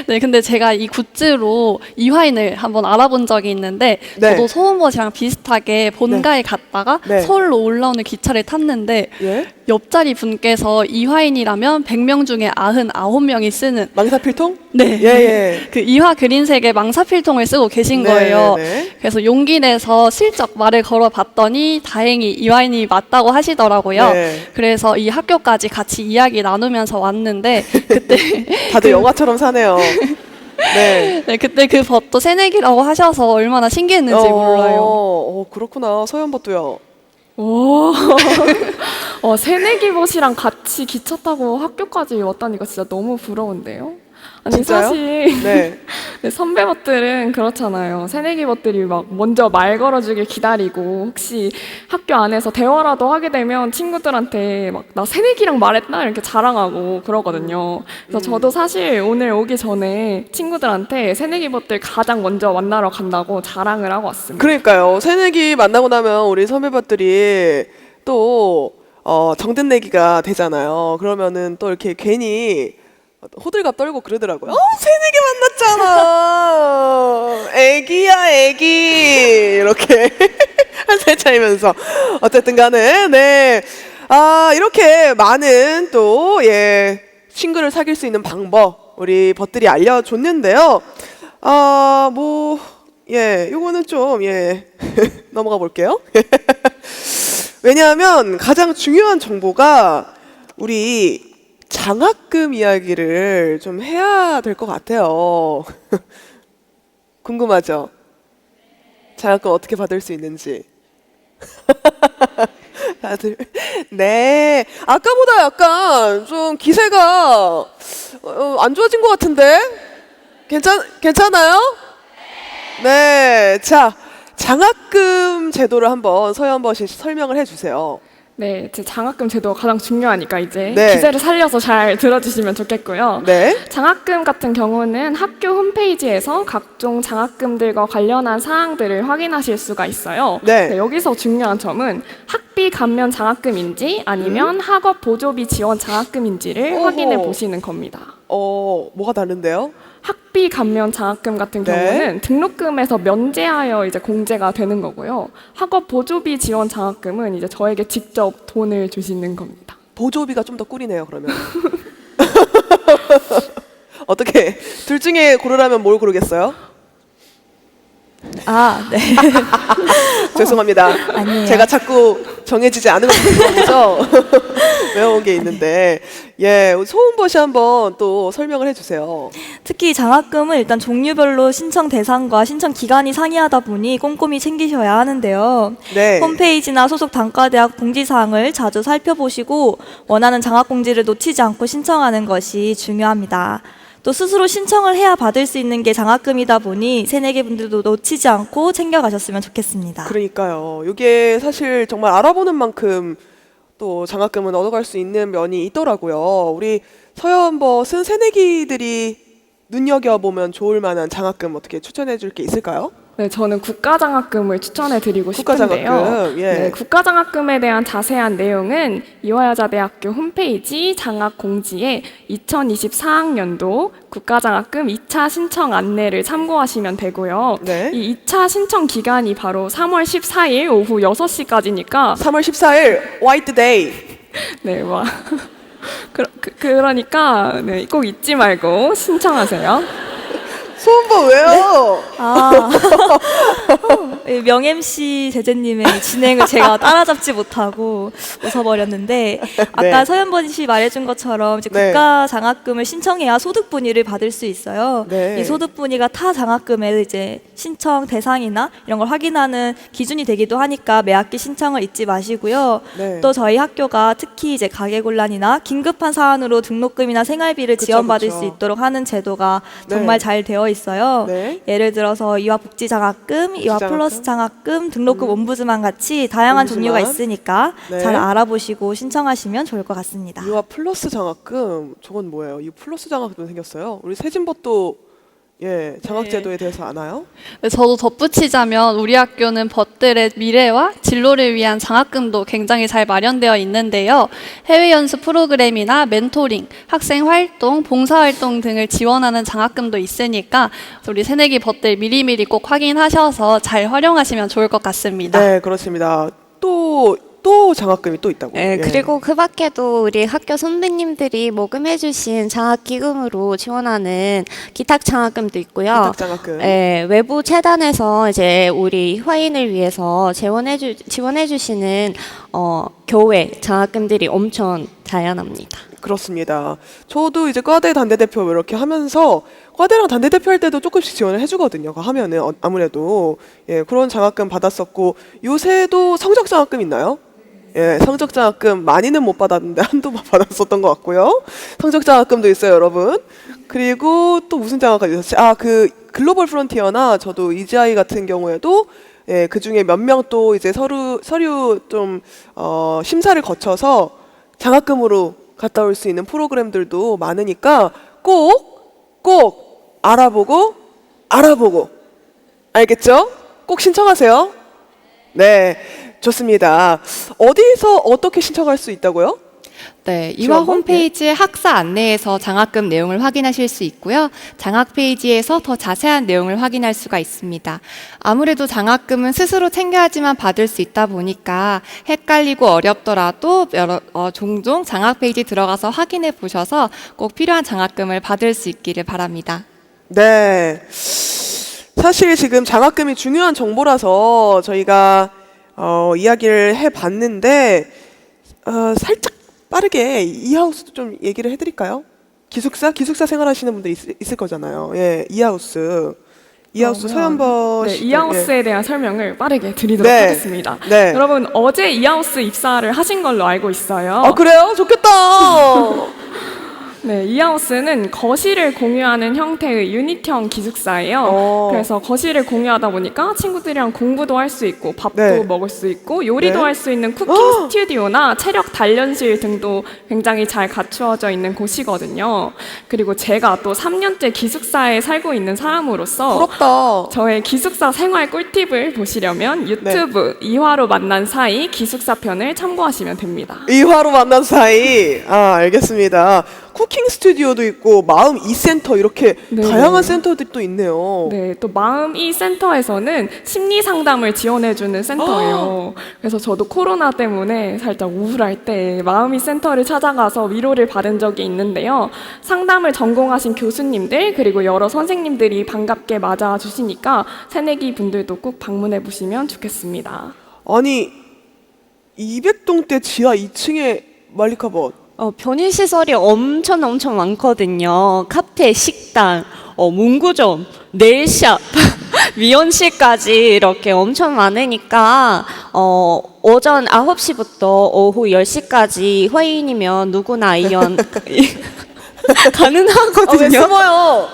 네, 근데 제가 이 굿즈로 이화인을 한번 알아본 적이 있는데 네. 저도 소은벗이랑 비슷하게 본가에 갔다가 네. 서울로 올라오는 기차를 탔는데 예? 옆자리 분께서 이화인이라면 100명 중에 99명이 쓰는 망사필통? 네. 예. 그 이화 그린색의 망사필통을 쓰고 계신 네, 거예요. 네. 그래서 용기 내서 슬쩍 말을 걸어봤더니 다행히 이화인이 맞다고 하시더라고요. 네. 그래서 이 학교까지 같이 이야기 나누면서 왔는데 그때 다들 영화처럼 사네요. 네. 네, 그때 그 벗도 새내기라고 하셔서 얼마나 신기했는지 몰라요. 그렇구나. 서현벗도요. 오, 새내기 벗이랑 같이 기차 타고 학교까지 왔다니까 진짜 너무 부러운데요? 아니, 진짜요? 사실. 네. 네, 선배 벗들은 그렇잖아요. 새내기 벗들이 막 먼저 말 걸어주길 기다리고 혹시 학교 안에서 대화라도 하게 되면 친구들한테 막 나 새내기랑 말했나 이렇게 자랑하고 그러거든요. 그래서 저도 사실 오늘 오기 전에 친구들한테 새내기 벗들 가장 먼저 만나러 간다고 자랑을 하고 왔습니다. 그러니까요. 새내기 만나고 나면 우리 선배들이 또 정든 내기가 되잖아요. 그러면은 또 이렇게 괜히 호들갑 떨고 그러더라고요. 새내기 만났잖아. 애기야, 애기. 이렇게 한 살 차이면서. 어쨌든 간에, 네. 이렇게 많은 또, 친구를 사귈 수 있는 방법, 우리 벗들이 알려줬는데요. 요거는 좀, 넘어가 볼게요. 왜냐하면 가장 중요한 정보가 우리 장학금 이야기를 좀 해야 될 것 같아요. 궁금하죠? 장학금 어떻게 받을 수 있는지. 다들 네. 아까보다 약간 좀 기세가 안 좋아진 것 같은데? 괜찮아요? 네. 자, 장학금 제도를 한번 서현벗이 설명을 해주세요. 네, 제 장학금 제도가 가장 중요하니까 이제 네. 기세를 살려서 잘 들어주시면 좋겠고요. 네. 장학금 같은 경우는 학교 홈페이지에서 각종 장학금들과 관련한 사항들을 확인하실 수가 있어요. 네. 여기서 중요한 점은 학비 감면 장학금인지 아니면 학업 보조비 지원 장학금인지를 오호. 확인해 보시는 겁니다. 뭐가 다른데요? 학비 감면 장학금 같은 네. 경우는 등록금에서 면제하여 이제 공제가 되는 거고요. 학업 보조비 지원 장학금은 이제 저에게 직접 돈을 주시는 겁니다. 보조비가 좀 더 꿀이네요, 그러면. 어떻게 둘 중에 고르라면 뭘 고르겠어요? 네. 죄송합니다. 아니에요. 제가 자꾸 정해지지 않은 거죠. 외워온 게 있는데, 소은벗이 한번 또 설명을 해주세요. 특히 장학금은 일단 종류별로 신청 대상과 신청 기간이 상이하다 보니 꼼꼼히 챙기셔야 하는데요. 네. 홈페이지나 소속 단과대학 공지사항을 자주 살펴보시고 원하는 장학 공지를 놓치지 않고 신청하는 것이 중요합니다. 또 스스로 신청을 해야 받을 수 있는 게 장학금이다 보니 새내기 분들도 놓치지 않고 챙겨가셨으면 좋겠습니다. 그러니까요. 이게 사실 정말 알아보는 만큼 또 장학금은 얻어갈 수 있는 면이 있더라고요. 우리 서현벗은 새내기들이 눈여겨보면 좋을 만한 장학금 어떻게 추천해 줄 게 있을까요? 네, 저는 국가장학금을 추천해드리고 국가장학금, 싶은데요. 예. 네, 국가장학금에 대한 자세한 내용은 이화여자대학교 홈페이지 장학공지에 2024학년도 국가장학금 2차 신청 안내를 참고하시면 되고요. 네. 이 2차 신청 기간이 바로 3월 14일 오후 6시까지니까 3월 14일 화이트 데이. 네, 와. 그러니까 네, 꼭 잊지 말고 신청하세요. 소은벗 왜요? 명 MC 제재님의 진행을 제가 따라잡지 못하고 웃어버렸는데 아까 서현벗이 말해준 것처럼 이제 네. 국가 장학금을 신청해야 소득 분위를 받을 수 있어요. 네. 이 소득 분위가 타 장학금의 이제 신청 대상이나 이런 걸 확인하는 기준이 되기도 하니까 매 학기 신청을 잊지 마시고요. 네. 또 저희 학교가 특히 이제 가계곤란이나 긴급한 사안으로 등록금이나 생활비를 그쵸, 지원받을 그쵸. 수 있도록 하는 제도가 네. 정말 잘 되어 있어요. 네. 예를 들어서 이화 복지 장학금, 이화 장학금? 플러스 장학금, 등록금 옴부즈만 같이 다양한 옴부즈만. 종류가 있으니까 네. 잘 알아보시고 신청하시면 좋을 것 같습니다. 유아 플러스 장학금, 저건 뭐예요? 이 플러스 장학금 생겼어요. 우리 세진벗도 장학제도에 대해서 아나요? 네, 저도 덧붙이자면 우리 학교는 벗들의 미래와 진로를 위한 장학금도 굉장히 잘 마련되어 있는데요. 해외 연수 프로그램이나 멘토링, 학생 활동, 봉사 활동 등을 지원하는 장학금도 있으니까 우리 새내기 벗들 미리미리 꼭 확인하셔서 잘 활용하시면 좋을 것 같습니다. 네, 그렇습니다. 또 장학금이 또 있다고. 네, 그리고 그 밖에도 우리 학교 선배님들이 모금해주신 장학기금으로 지원하는 기탁 장학금도 있고요. 기탁 장학금. 네, 외부 재단에서 이제 우리 화인을 위해서 지원해주시는 교회 장학금들이 엄청 다양합니다. 그렇습니다. 저도 이제 과대 단대대표 이렇게 하면서 과대랑 단대대표 할 때도 조금씩 지원을 해주거든요. 그거 하면은 아무래도 예, 그런 장학금 받았었고 요새도 성적 장학금 있나요? 예, 성적 장학금 많이는 못 받았는데 한두번 받았었던 것 같고요. 성적 장학금도 있어요, 여러분. 그리고 또 무슨 장학금이 있었지? 아, 그 글로벌 프론티어나 저도 EGI 같은 경우에도 예, 그 중에 몇 명 또 이제 서류 좀 심사를 거쳐서 장학금으로 갔다 올 수 있는 프로그램들도 많으니까 꼭 알아보고 알겠죠? 꼭 신청하세요. 네, 좋습니다. 어디서 어떻게 신청할 수 있다고요? 네, 이화 지원금? 홈페이지의 학사 안내에서 장학금 내용을 확인하실 수 있고요. 장학 페이지에서 더 자세한 내용을 확인할 수가 있습니다. 아무래도 장학금은 스스로 챙겨야지만 받을 수 있다 보니까 헷갈리고 어렵더라도 종종 장학 페이지 들어가서 확인해 보셔서 꼭 필요한 장학금을 받을 수 있기를 바랍니다. 네. 사실 지금 장학금이 중요한 정보라서 저희가 이야기를 해봤는데 살짝 빠르게 이하우스도 좀 얘기를 해드릴까요? 기숙사 생활하시는 분들 있을 거잖아요. 예, 이하우스 서현버 네, 씨. 이하우스에 대한 설명을 빠르게 드리도록 네. 하겠습니다. 네. 여러분 어제 이하우스 입사를 하신 걸로 알고 있어요. 아 그래요? 좋겠다. 네, 이하우스는 거실을 공유하는 형태의 유닛형 기숙사예요. 그래서 거실을 공유하다 보니까 친구들이랑 공부도 할 수 있고 밥도 네. 먹을 수 있고 요리도 네. 할 수 있는 쿠킹 스튜디오나 체력 단련실 등도 굉장히 잘 갖추어져 있는 곳이거든요. 그리고 제가 또 3년째 기숙사에 살고 있는 사람으로서 부럽다. 저의 기숙사 생활 꿀팁을 보시려면 유튜브 네. 이화로 만난 사이 기숙사 편을 참고하시면 됩니다. 이화로 만난 사이. 아 알겠습니다. 쿠킹 스튜디오도 있고 마음 이 센터 이렇게 네. 다양한 센터들이 또 있네요. 네, 또 마음 이 센터에서는 심리 상담을 지원해주는 센터예요. 그래서 저도 코로나 때문에 살짝 우울할 때 마음 이 센터를 찾아가서 위로를 받은 적이 있는데요. 상담을 전공하신 교수님들 그리고 여러 선생님들이 반갑게 맞아주시니까 새내기 분들도 꼭 방문해 보시면 좋겠습니다. 아니 200동대 지하 2층에 말리카벗. 편의시설이 엄청 많거든요. 카페, 식당, 문구점, 네일샵, 미용실까지 이렇게 엄청 많으니까 오전 9시부터 오후 10시까지 회의이면 누구나 이용 가능하거든요. 왜 숨어요?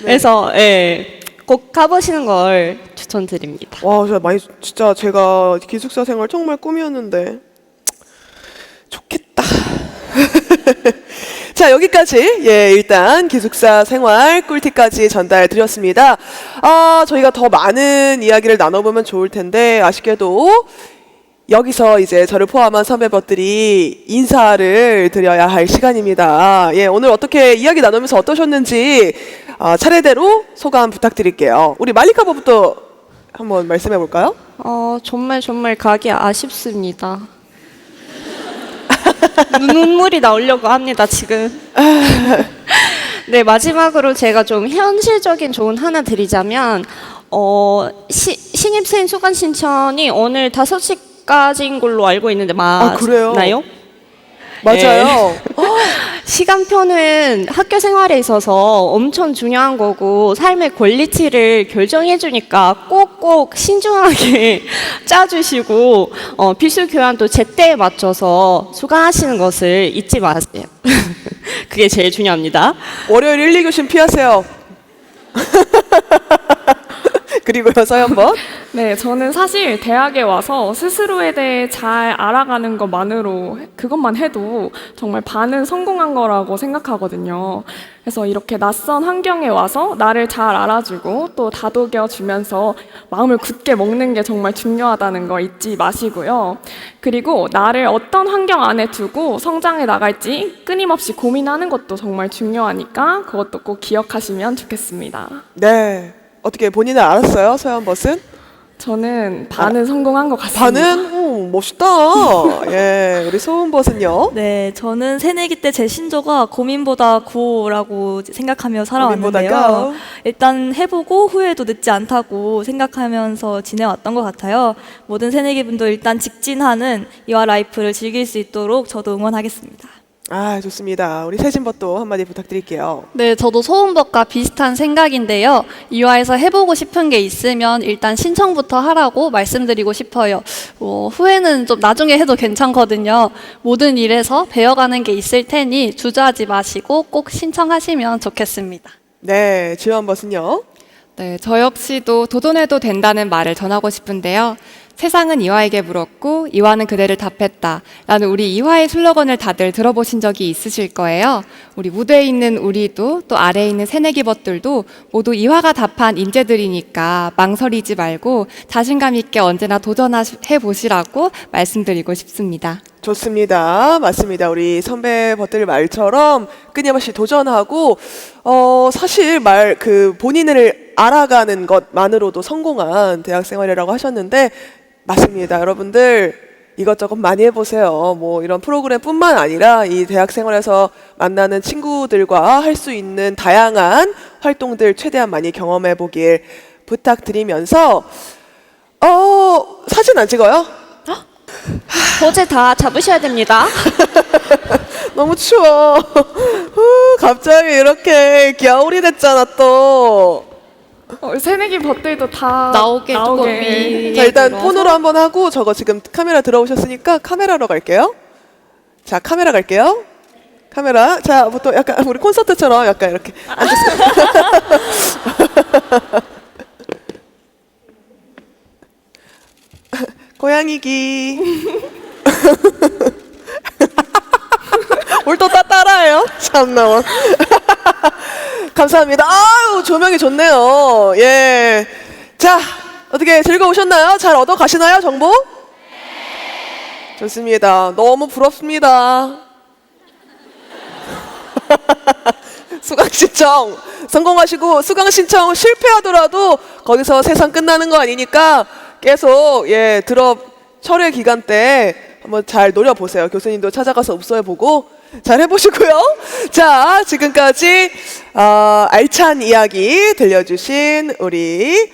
그래서 예, 꼭 가보시는 걸 추천드립니다. 와, 진짜 제가 기숙사 생활 정말 꿈이었는데 좋겠다. 자, 여기까지 일단 기숙사 생활 꿀팁까지 전달 드렸습니다. 저희가 더 많은 이야기를 나눠보면 좋을 텐데 아쉽게도 여기서 이제 저를 포함한 선배님들이 인사를 드려야 할 시간입니다. 오늘 어떻게 이야기 나누면서 어떠셨는지 차례대로 소감 부탁드릴게요. 우리 말리카버부터 한번 말씀해 볼까요? 정말 가기 아쉽습니다. 눈물이 나오려고 합니다, 지금. 네, 마지막으로 제가 좀 현실적인 조언 하나 드리자면, 신입생 수강 신청이 오늘 5시까지인 걸로 알고 있는데, 그래요? 맞나요? 맞아요. 시간표는 학교 생활에 있어서 엄청 중요한 거고 삶의 퀄리티를 결정해 주니까 꼭꼭 신중하게 짜주시고 필수 교양도 제때에 맞춰서 수강하시는 것을 잊지 마세요. 그게 제일 중요합니다. 월요일 1, 2교시 피하세요. 그리고요, 서현번. 네, 저는 사실 대학에 와서 스스로에 대해 잘 알아가는 것만으로 그것만 해도 정말 반은 성공한 거라고 생각하거든요. 그래서 이렇게 낯선 환경에 와서 나를 잘 알아주고 또 다독여 주면서 마음을 굳게 먹는 게 정말 중요하다는 거 잊지 마시고요. 그리고 나를 어떤 환경 안에 두고 성장해 나갈지 끊임없이 고민하는 것도 정말 중요하니까 그것도 꼭 기억하시면 좋겠습니다. 네. 어떻게 본인은 알았어요, 서현벗은? 저는 반은 성공한 것 같습니다. 반은? 멋있다. 예, 우리 소은벗은요? 네, 저는 새내기 때 제 신조가 고민보다 구라고 생각하며 고민보다 살아왔는데요. 고. 일단 해보고 후회도 늦지 않다고 생각하면서 지내왔던 것 같아요. 모든 새내기 분도 일단 직진하는 이화 라이프를 즐길 수 있도록 저도 응원하겠습니다. 아, 좋습니다. 우리 세진벗도 한마디 부탁드릴게요. 네, 저도 소음법과 비슷한 생각인데요. 이화에서 해보고 싶은 게 있으면 일단 신청부터 하라고 말씀드리고 싶어요. 후회는 좀 나중에 해도 괜찮거든요. 모든 일에서 배워가는 게 있을 테니 주저하지 마시고 꼭 신청하시면 좋겠습니다. 네, 지원벗은요? 네, 저 역시도 도전해도 된다는 말을 전하고 싶은데요. 세상은 이화에게 물었고 이화는 그대를 답했다 라는 우리 이화의 슬로건을 다들 들어보신 적이 있으실 거예요. 우리 무대에 있는 우리도 또 아래에 있는 새내기 벗들도 모두 이화가 답한 인재들이니까 망설이지 말고 자신감 있게 언제나 도전해 보시라고 말씀드리고 싶습니다. 좋습니다. 맞습니다. 우리 선배 벗들 말처럼 끊임없이 도전하고, 사실 본인을 알아가는 것만으로도 성공한 대학 생활이라고 하셨는데, 맞습니다. 여러분들 이것저것 많이 해보세요. 뭐 이런 프로그램뿐만 아니라 이 대학 생활에서 만나는 친구들과 할 수 있는 다양한 활동들 최대한 많이 경험해 보길 부탁드리면서, 사진 안 찍어요? 어제 다 잡으셔야 됩니다. 너무 추워. 갑자기 이렇게 겨울이 됐잖아 또. 새내기 벗들도 다 나오게 조금 위- 자, 일단 들어와서. 폰으로 한번 하고 저거 지금 카메라 들어오셨으니까 카메라로 갈게요. 자, 카메라 갈게요. 카메라. 자, 보통 약간 우리 콘서트처럼 약간 이렇게 앉으세요. 고양이기. 뭘 또 따라해요? 참나. 감사합니다. 아유, 조명이 좋네요. 예. 자, 어떻게 즐거우셨나요? 잘 얻어 가시나요, 정보? 네. 좋습니다. 너무 부럽습니다. 수강 신청 성공하시고 수강 신청 실패하더라도 거기서 세상 끝나는 거 아니니까 계속 철회 기간 때 한번 잘 노려보세요. 교수님도 찾아가서 읍소해보고 잘 해보시고요. 자, 지금까지 알찬 이야기 들려주신 우리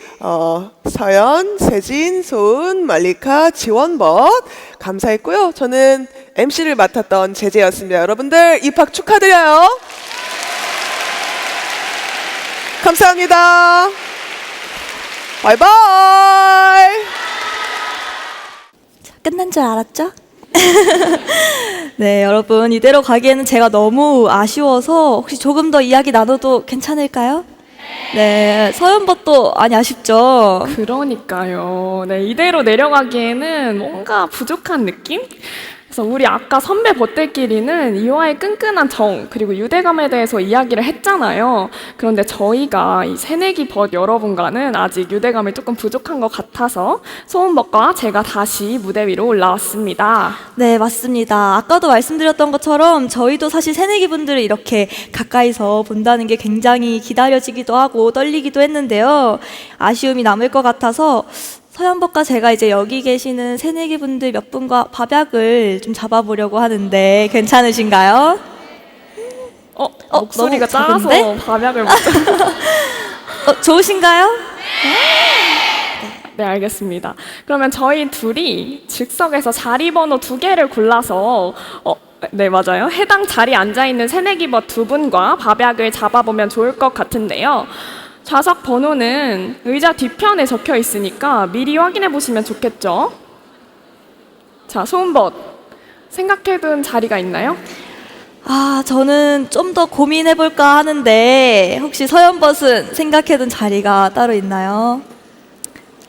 서연, 세진, 소은, 말리카, 지원벗 감사했고요. 저는 MC를 맡았던 제재였습니다. 여러분들 입학 축하드려요. 감사합니다. 바이바이. 끝난 줄 알았죠? 네, 여러분 이대로 가기에는 제가 너무 아쉬워서 혹시 조금 더 이야기 나눠도 괜찮을까요? 네, 서연벗도 많이 아쉽죠? 그러니까요. 네, 이대로 내려가기에는 뭔가 부족한 느낌? 그래서 우리 아까 선배 벗들끼리는 이화의 끈끈한 정 그리고 유대감에 대해서 이야기를 했잖아요. 그런데 저희가 이 새내기 벗 여러분과는 아직 유대감이 조금 부족한 것 같아서 소은벗과 제가 다시 무대 위로 올라왔습니다. 네, 맞습니다. 아까도 말씀드렸던 것처럼 저희도 사실 새내기 분들을 이렇게 가까이서 본다는 게 굉장히 기다려지기도 하고 떨리기도 했는데요. 아쉬움이 남을 것 같아서 서연벗과 제가 이제 여기 계시는 새내기 분들 몇 분과 밥약을 좀 잡아보려고 하는데 괜찮으신가요? 목소리가 너무 작아서 작은데? 밥약을 못 좋으신가요? 네, 알겠습니다. 그러면 저희 둘이 즉석에서 자리 번호 2개를 골라서 네, 맞아요. 해당 자리에 앉아있는 새내기 벗 2분과 밥약을 잡아보면 좋을 것 같은데요. 좌석 번호는 의자 뒤편에 적혀 있으니까 미리 확인해 보시면 좋겠죠? 자, 소은벗 생각해둔 자리가 있나요? 저는 좀 더 고민해볼까 하는데 혹시 서연벗은 생각해둔 자리가 따로 있나요?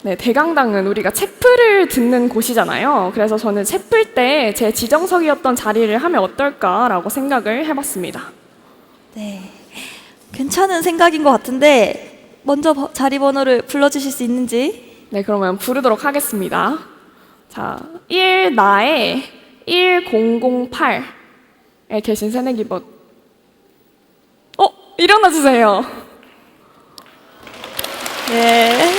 네, 대강당은 우리가 채플을 듣는 곳이잖아요. 그래서 저는 채플 때 제 지정석이었던 자리를 하면 어떨까라고 생각을 해봤습니다. 네, 괜찮은 생각인 것 같은데 먼저 자리 번호를 불러주실 수 있는지? 네, 그러면 부르도록 하겠습니다. 자, 1나에 1008에 계신 새내기 벗. 일어나 주세요. 네.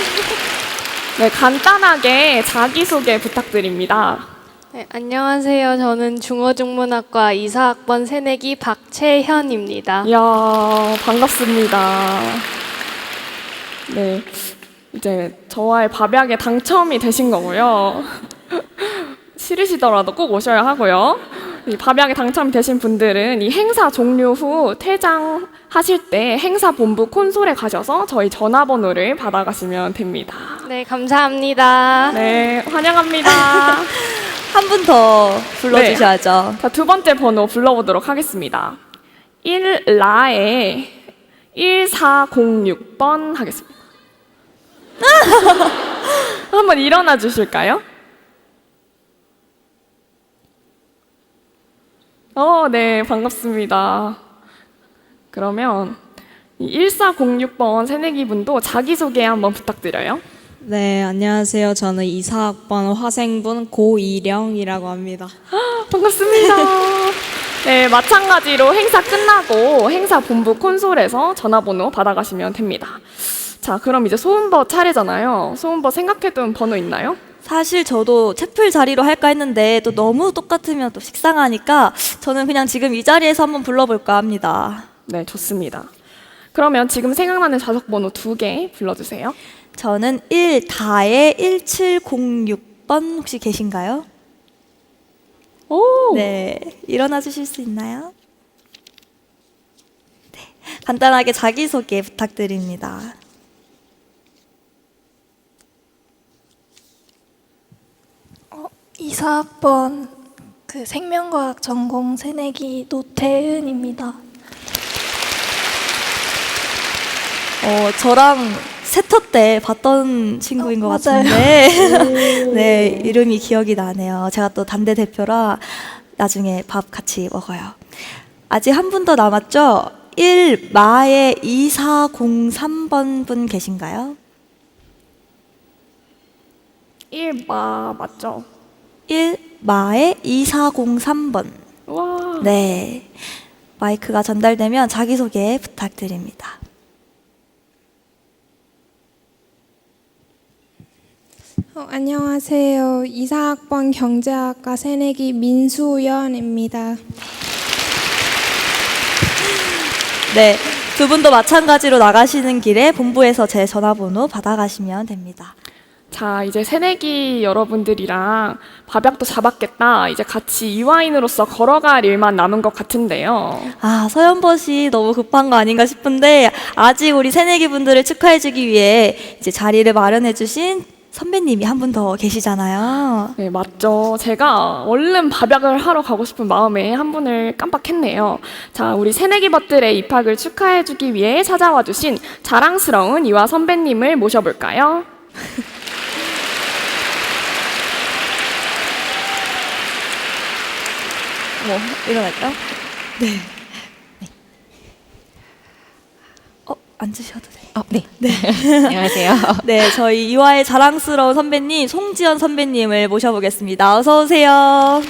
네, 간단하게 자기소개 부탁드립니다. 네, 안녕하세요. 저는 중어중문학과 이사학번 새내기 박채현입니다. 이야, 반갑습니다. 네, 이제 저와의 밥약에 당첨이 되신 거고요. 싫으시더라도 꼭 오셔야 하고요. 이 밥약에 당첨이 되신 분들은 이 행사 종료 후 퇴장하실 때 행사본부 콘솔에 가셔서 저희 전화번호를 받아가시면 됩니다. 네, 감사합니다. 네, 환영합니다. 한 분 더 불러주셔야죠. 자, 두 번째 번호 불러보도록 하겠습니다. 1라에 1406번 하겠습니다. 한번 일어나 주실까요? 네, 반갑습니다. 그러면 이 1406번 새내기 분도 자기소개 한번 부탁드려요. 네, 안녕하세요. 저는 이사학번 화생분 고이령이라고 합니다. 반갑습니다. 네, 마찬가지로 행사 끝나고 행사 본부 콘솔에서 전화번호 받아가시면 됩니다. 자, 그럼 이제 소음버 차례잖아요. 소음버 생각해둔 번호 있나요? 사실 저도 채플 자리로 할까 했는데 또 너무 똑같으면 또 식상하니까 저는 그냥 지금 이 자리에서 한번 불러볼까 합니다. 네, 좋습니다. 그러면 지금 생각나는 좌석번호 2개 불러주세요. 저는 1다에 1706번 혹시 계신가요? 오! 네, 일어나 주실 수 있나요? 네, 간단하게 자기소개 부탁드립니다. 이사학번 생명과학 전공 새내기 노태은입니다. 저랑 세터 때 봤던 친구인 것 맞아요. 같은데 네, 이름이 기억이 나네요. 제가 또 단대 대표라 나중에 밥 같이 먹어요. 아직 한 분 더 남았죠? 1마에 2403번 분 계신가요? 1마 맞죠? 1마에 2403번. 와. 네. 마이크가 전달되면 자기소개 부탁드립니다. 안녕하세요. 이사학번 경제학과 새내기 민수연입니다. 네. 두 분도 마찬가지로 나가시는 길에 본부에서 제 전화번호 받아가시면 됩니다. 자, 이제 새내기 여러분들이랑 밥약도 잡았겠다. 이제 같이 이화인으로서 걸어갈 일만 남은 것 같은데요. 아, 서연벗이 너무 급한 거 아닌가 싶은데 아직 우리 새내기 분들을 축하해주기 위해 이제 자리를 마련해주신 선배님이 한 분 더 계시잖아요. 네, 맞죠. 제가 얼른 밥약을 하러 가고 싶은 마음에 한 분을 깜빡했네요. 자, 우리 새내기벗들의 입학을 축하해주기 위해 찾아와 주신 자랑스러운 이화 선배님을 모셔볼까요? 일어날까요? 네. 앉으셔도 돼요. 네. 안녕하세요. 네, 저희 이화의 자랑스러운 선배님 송지연 선배님을 모셔보겠습니다. 어서 오세요.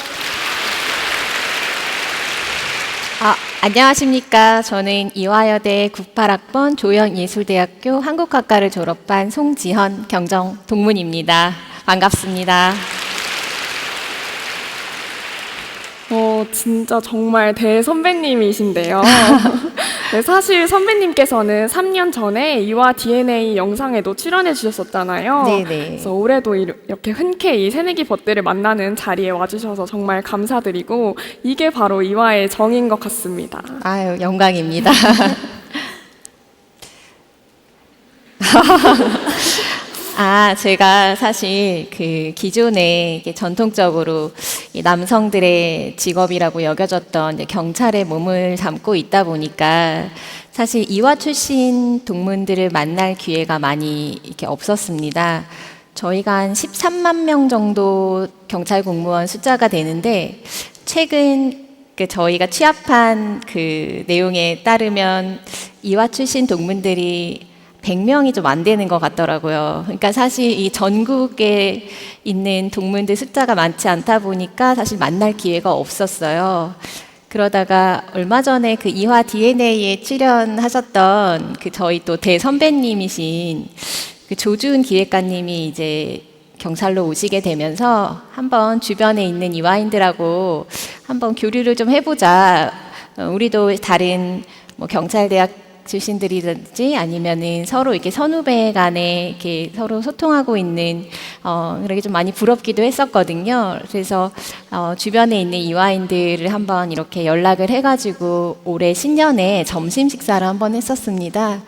안녕하십니까. 저는 이화여대 98학번 조영예술대학교 한국학과를 졸업한 송지현 경정 동문입니다. 반갑습니다. 진짜 정말 대선배님이신데요. 네, 사실 선배님께서는 3년 전에 이화 DNA 영상에도 출연해 주셨었잖아요. 네네. 그래서 올해도 이렇게 흔쾌히 새내기 벗들을 만나는 자리에 와주셔서 정말 감사드리고 이게 바로 이화의 정인 것 같습니다. 아유, 영광입니다. 제가 사실 기존에 이게 전통적으로 이 남성들의 직업이라고 여겨졌던 이제 경찰에 몸을 담고 있다 보니까 사실 이화 출신 동문들을 만날 기회가 많이 이렇게 없었습니다. 저희가 한 13만 명 정도 경찰 공무원 숫자가 되는데 최근 저희가 취합한 내용에 따르면 이화 출신 동문들이 100명이 좀 안 되는 것 같더라고요. 그러니까 사실 이 전국에 있는 동문들 숫자가 많지 않다 보니까 사실 만날 기회가 없었어요. 그러다가 얼마 전에 이화 DNA에 출연하셨던 저희 또 대선배님이신 그 조준 기획관님이 이제 경찰로 오시게 되면서 한번 주변에 있는 이화인들하고 한번 교류를 좀 해보자. 우리도 다른 뭐 경찰대학 출신들이든지 아니면은 서로 이렇게 선후배 간에 이렇게 서로 소통하고 있는 그러게 좀 많이 부럽기도 했었거든요. 그래서 주변에 있는 이화인들을 한번 이렇게 연락을 해가지고 올해 신년에 점심 식사를 한번 했었습니다.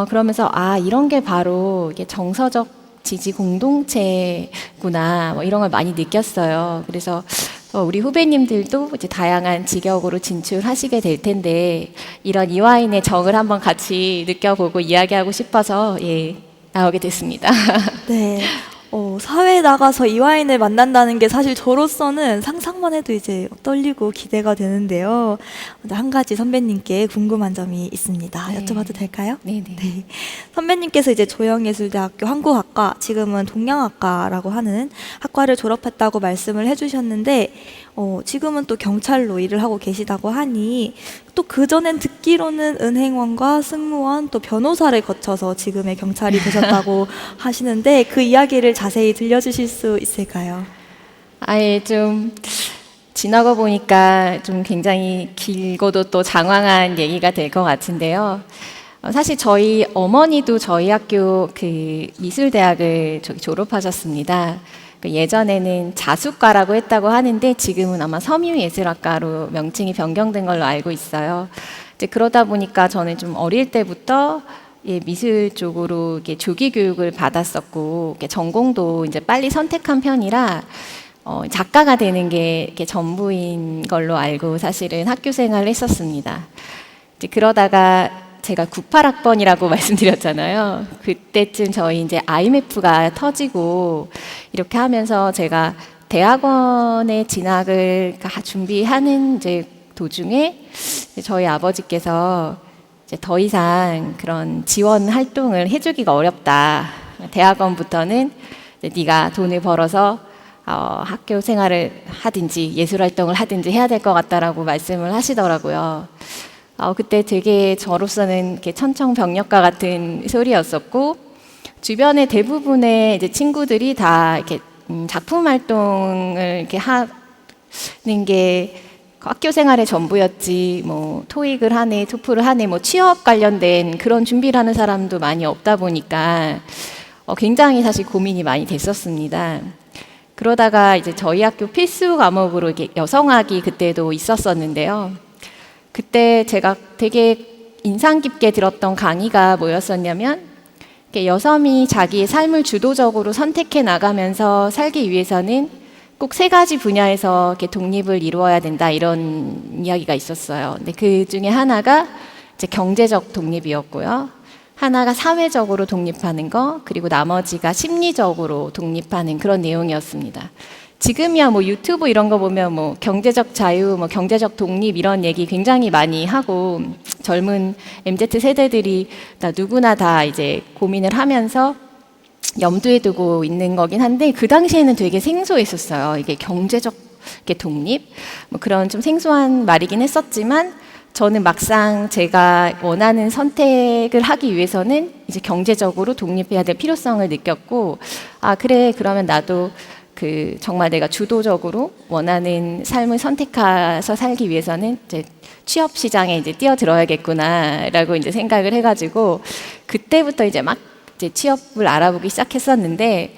그러면서 이런 게 바로 이게 정서적 지지 공동체구나 뭐 이런 걸 많이 느꼈어요. 그래서 우리 후배님들도 이제 다양한 직역으로 진출하시게 될 텐데 이런 이화인의 정을 한번 같이 느껴보고 이야기하고 싶어서 나오게 됐습니다. 네. 사회에 나가서 이화인을 만난다는 게 사실 저로서는 상상만 해도 이제 떨리고 기대가 되는데요. 한 가지 선배님께 궁금한 점이 있습니다. 네. 여쭤봐도 될까요? 네네. 네. 선배님께서 이제 조영예술대학교 한국학과, 지금은 동양학과라고 하는 학과를 졸업했다고 말씀을 해주셨는데, 지금은 또 경찰로 일을 하고 계시다고 하니, 또 그전엔 듣기로는 은행원과 승무원, 또 변호사를 거쳐서 지금의 경찰이 되셨다고 하시는데, 그 이야기를 자세히 들려주실 수 있을까요? 아예 좀 지나고 보니까 좀 굉장히 길고도 또 장황한 얘기가 될 것 같은데요. 사실 저희 어머니도 저희 학교 그 미술대학을 졸업하셨습니다. 예전에는 자수과라고 했다고 하는데 지금은 아마 섬유예술학과로 명칭이 변경된 걸로 알고 있어요. 이제 그러다 보니까 저는 좀 어릴 때부터 미술 쪽으로 이렇게 조기 교육을 받았었고 이렇게 전공도 이제 빨리 선택한 편이라 작가가 되는 게 이렇게 전부인 걸로 알고 사실은 학교 생활을 했었습니다. 이제 그러다가 제가 98학번이라고 말씀드렸잖아요. 그때쯤 저희 이제 IMF가 터지고 이렇게 하면서 제가 대학원에 진학을 준비하는 이제 도중에 저희 아버지께서 이제 더 이상 그런 지원 활동을 해주기가 어렵다. 대학원부터는 네가 돈을 벌어서 학교 생활을 하든지 예술 활동을 하든지 해야 될 것 같다라고 말씀을 하시더라고요. 그때 되게 저로서는 이렇게 천청병력과 같은 소리였었고 주변의 대부분의 이제 친구들이 다 이렇게 작품 활동을 이렇게 하는 게 학교 생활의 전부였지 뭐 토익을 하네 토플을 하네 뭐 취업 관련된 그런 준비를 하는 사람도 많이 없다 보니까 굉장히 사실 고민이 많이 됐었습니다. 그러다가 이제 저희 학교 필수 과목으로 이렇게 여성학이 그때도 있었었는데요. 그때 제가 되게 인상 깊게 들었던 강의가 뭐였었냐면 여성이 자기의 삶을 주도적으로 선택해 나가면서 살기 위해서는 꼭 3가지 분야에서 이렇게 독립을 이루어야 된다 이런 이야기가 있었어요. 근데 그 중에 하나가 이제 경제적 독립이었고요. 하나가 사회적으로 독립하는 거, 그리고 나머지가 심리적으로 독립하는 그런 내용이었습니다. 지금이야 뭐 유튜브 이런 거 보면 뭐 경제적 자유, 뭐 경제적 독립 이런 얘기 굉장히 많이 하고 젊은 MZ 세대들이 다 누구나 다 이제 고민을 하면서 염두에 두고 있는 거긴 한데 그 당시에는 되게 생소했었어요. 이게 경제적 독립 뭐 그런 좀 생소한 말이긴 했었지만 저는 막상 제가 원하는 선택을 하기 위해서는 이제 경제적으로 독립해야 될 필요성을 느꼈고 그래 그러면 나도 정말 내가 주도적으로 원하는 삶을 선택해서 살기 위해서는 이제 취업 시장에 이제 뛰어들어야겠구나라고 이제 생각을 해가지고 그때부터 이제 막 이제 취업을 알아보기 시작했었는데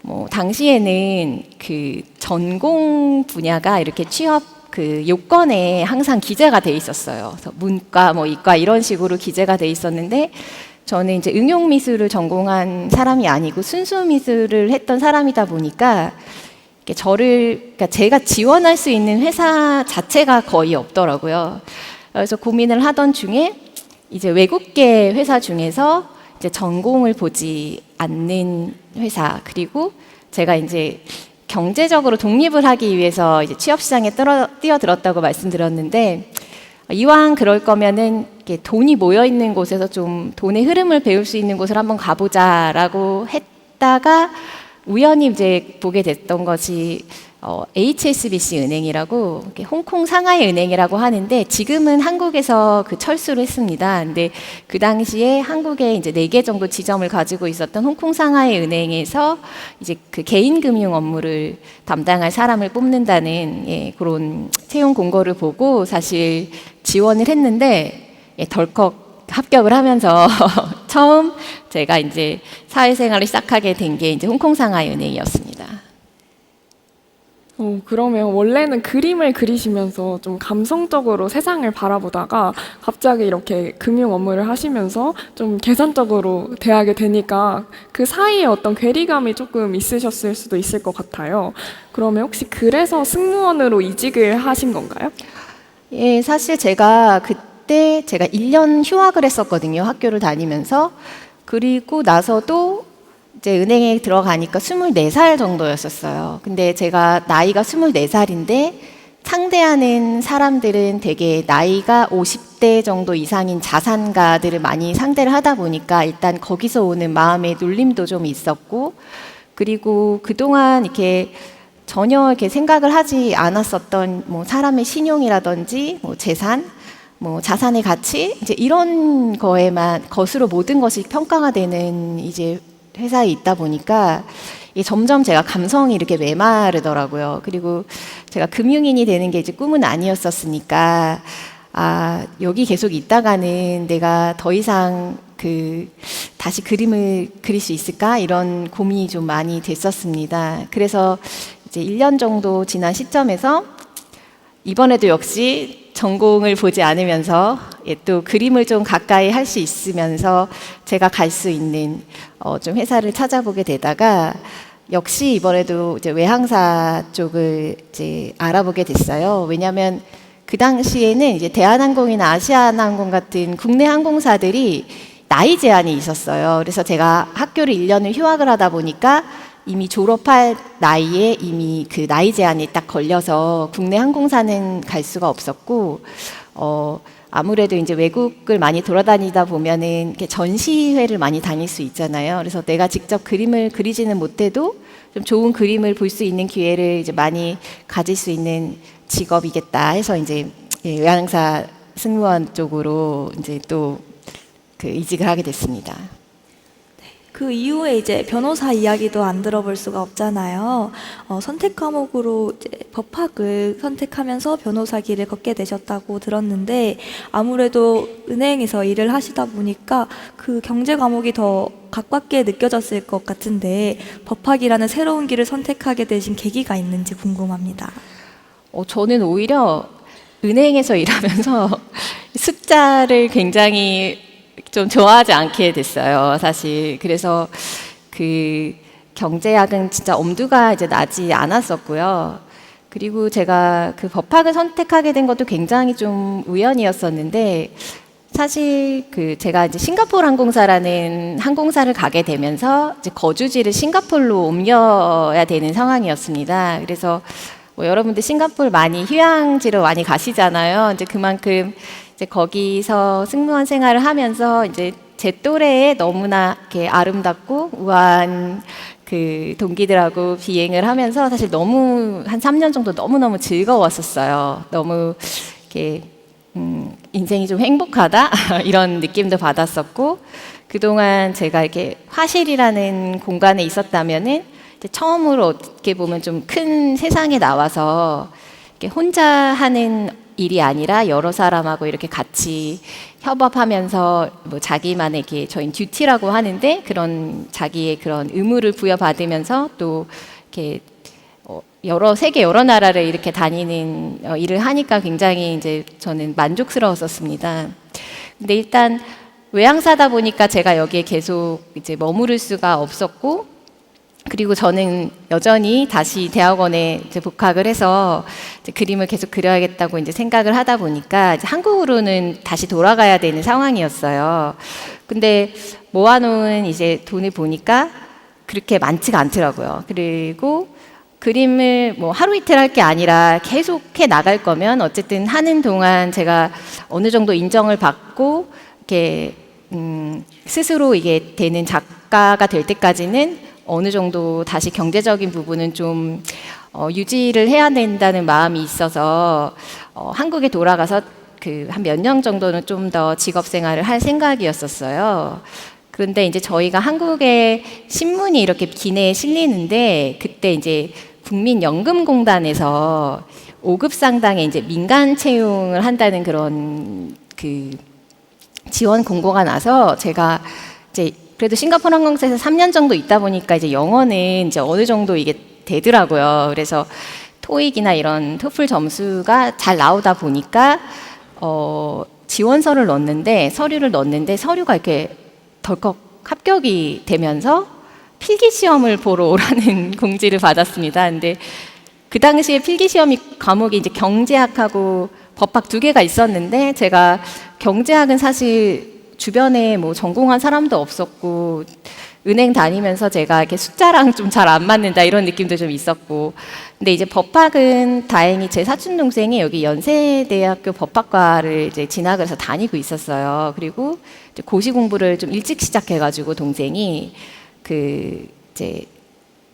뭐 당시에는 그 전공 분야가 이렇게 취업 요건에 항상 기재가 돼 있었어요. 그래서 문과, 뭐 이과 이런 식으로 기재가 돼 있었는데 저는 이제 응용 미술을 전공한 사람이 아니고 순수 미술을 했던 사람이다 보니까 그러니까 제가 지원할 수 있는 회사 자체가 거의 없더라고요. 그래서 고민을 하던 중에 이제 외국계 회사 중에서 이제 전공을 보지 않는 회사 그리고 제가 이제 경제적으로 독립을 하기 위해서 이제 취업 시장에 뛰어들었다고 말씀드렸는데 이왕 그럴 거면은 이렇게 돈이 모여 있는 곳에서 좀 돈의 흐름을 배울 수 있는 곳을 한번 가보자라고 했다가 우연히 이제 보게 됐던 것이 HSBC 은행이라고 이렇게 홍콩 상하이 은행이라고 하는데 지금은 한국에서 그 철수를 했습니다. 근데 그 당시에 한국에 이제 4개 정도 지점을 가지고 있었던 홍콩 상하이 은행에서 이제 그 개인 금융 업무를 담당할 사람을 뽑는다는 그런 채용 공고를 보고 사실 지원을 했는데 덜컥 합격을 하면서 처음 제가 이제 사회생활을 시작하게 된 게 이제 홍콩 상하이 은행이었습니다. 그러면 원래는 그림을 그리시면서 좀 감성적으로 세상을 바라보다가 갑자기 이렇게 금융 업무를 하시면서 좀 계산적으로 대하게 되니까 그 사이에 어떤 괴리감이 조금 있으셨을 수도 있을 것 같아요. 그러면 혹시 그래서 승무원으로 이직을 하신 건가요? 예, 사실 제가 그때 제가 1년 휴학을 했었거든요. 학교를 다니면서. 그리고 나서도 이제 은행에 들어가니까 24살 정도였었어요. 근데 제가 나이가 24살인데 상대하는 사람들은 되게 나이가 50대 정도 이상인 자산가들을 많이 상대를 하다 보니까 일단 거기서 오는 마음의 눌림도 좀 있었고, 그리고 그동안 이렇게 전혀 이렇게 생각을 하지 않았었던 뭐 사람의 신용이라든지 뭐 재산, 뭐 자산의 가치, 이제 이런 거에만 것으로 모든 것이 평가가 되는 이제 회사에 있다 보니까 이게 점점 제가 감성이 이렇게 메마르더라고요. 그리고 제가 금융인이 되는 게 이제 꿈은 아니었었으니까 여기 계속 있다가는 내가 더 이상 다시 그림을 그릴 수 있을까? 이런 고민이 좀 많이 됐었습니다. 그래서 이제 1년 정도 지난 시점에서 이번에도 역시 전공을 보지 않으면서 또 그림을 좀 가까이 할 수 있으면서 제가 갈 수 있는 좀 회사를 찾아보게 되다가 역시 이번에도 이제 외항사 쪽을 이제 알아보게 됐어요. 왜냐하면 그 당시에는 이제 대한항공이나 아시아나항공 같은 국내 항공사들이 나이 제한이 있었어요. 그래서 제가 학교를 1년을 휴학을 하다 보니까 이미 졸업할 나이에 이미 그 나이 제한이 딱 걸려서 국내 항공사는 갈 수가 없었고, 아무래도 이제 외국을 많이 돌아다니다 보면은 이렇게 전시회를 많이 다닐 수 있잖아요. 그래서 내가 직접 그림을 그리지는 못해도 좀 좋은 그림을 볼 수 있는 기회를 이제 많이 가질 수 있는 직업이겠다 해서 이제 외항사 승무원 쪽으로 이제 또 이직을 하게 됐습니다. 그 이후에 이제 변호사 이야기도 안 들어볼 수가 없잖아요. 선택 과목으로 이제 법학을 선택하면서 변호사 길을 걷게 되셨다고 들었는데 아무래도 은행에서 일을 하시다 보니까 그 경제 과목이 더 가깝게 느껴졌을 것 같은데 법학이라는 새로운 길을 선택하게 되신 계기가 있는지 궁금합니다. 저는 오히려 은행에서 일하면서 숫자를 굉장히 좀 좋아하지 않게 됐어요, 사실. 그래서 그 경제학은 진짜 엄두가 이제 나지 않았었고요. 그리고 제가 그 법학을 선택하게 된 것도 굉장히 좀 우연이었었는데, 사실 제가 이제 싱가포르 항공사라는 항공사를 가게 되면서 이제 거주지를 싱가포르로 옮겨야 되는 상황이었습니다. 그래서 뭐 여러분들 싱가포르 많이 휴양지로 많이 가시잖아요. 이제 그만큼 이제 거기서 승무원 생활을 하면서 이제 제 또래에 너무나 이렇게 아름답고 우아한 그 동기들하고 비행을 하면서 사실 너무 한 3년 정도 너무너무 즐거웠었어요. 너무 이렇게 인생이 좀 행복하다 이런 느낌도 받았었고, 그동안 제가 이렇게 화실이라는 공간에 있었다면은 이제 처음으로 어떻게 보면 좀 큰 세상에 나와서 이렇게 혼자 하는 일이 아니라 여러 사람하고 이렇게 같이 협업하면서 뭐 자기만의 이렇게 저희 듀티라고 하는데 그런 자기의 그런 의무를 부여받으면서 또 이렇게 세계 여러 나라를 이렇게 다니는 일을 하니까 굉장히 이제 저는 만족스러웠었습니다. 근데 일단 외항사다 보니까 제가 여기에 계속 이제 머무를 수가 없었고, 그리고 저는 여전히 다시 대학원에 이제 복학을 해서 이제 그림을 계속 그려야겠다고 이제 생각을 하다 보니까 이제 한국으로는 다시 돌아가야 되는 상황이었어요. 근데 모아놓은 이제 돈을 보니까 그렇게 많지가 않더라고요. 그리고 그림을 뭐 하루 이틀 할 게 아니라 계속 해 나갈 거면 어쨌든 하는 동안 제가 어느 정도 인정을 받고 이렇게 스스로 이게 되는 작가가 될 때까지는 어느 정도 다시 경제적인 부분은 좀 유지를 해야 된다는 마음이 있어서 한국에 돌아가서 그 한 몇 년 정도는 좀 더 직업 생활을 할 생각이었었어요. 그런데 이제 저희가 한국에 신문이 이렇게 기내에 실리는데 그때 이제 국민연금공단에서 5급 상당의 이제 민간 채용을 한다는 그런 그 지원 공고가 나서 제가 이제 그래도 싱가포르 항공사에서 3년 정도 있다 보니까 이제 영어는 이제 어느 정도 이게 되더라고요. 그래서 토익이나 이런 토플 점수가 잘 나오다 보니까 지원서를 넣었는데 서류가 이렇게 덜컥 합격이 되면서 필기 시험을 보러 오라는 공지를 받았습니다. 근데 그 당시에 필기 시험이 과목이 이제 경제학하고 법학 두 개가 있었는데 제가 경제학은 사실 주변에 뭐 전공한 사람도 없었고 은행 다니면서 제가 이렇게 숫자랑 좀 잘 안 맞는다 이런 느낌도 좀 있었고 근데 이제 법학은 다행히 제 사촌 동생이 여기 연세대학교 법학과를 이제 진학을 해서 다니고 있었어요. 그리고 이제 고시 공부를 좀 일찍 시작해가지고 동생이 그 이제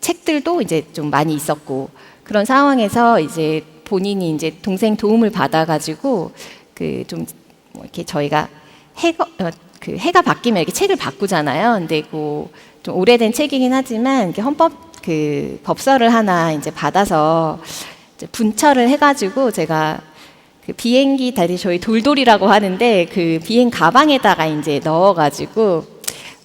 책들도 이제 좀 많이 있었고 그런 상황에서 이제 본인이 이제 동생 도움을 받아가지고 그 좀 뭐 이렇게 저희가 그 해가 바뀌면 이렇게 책을 바꾸잖아요. 근데 그 좀 오래된 책이긴 하지만 이렇게 헌법 그 법서를 하나 이제 받아서 이제 분철을 해가지고 제가 그 비행기 다리 저희 돌돌이라고 하는데 그 비행 가방에다가 이제 넣어가지고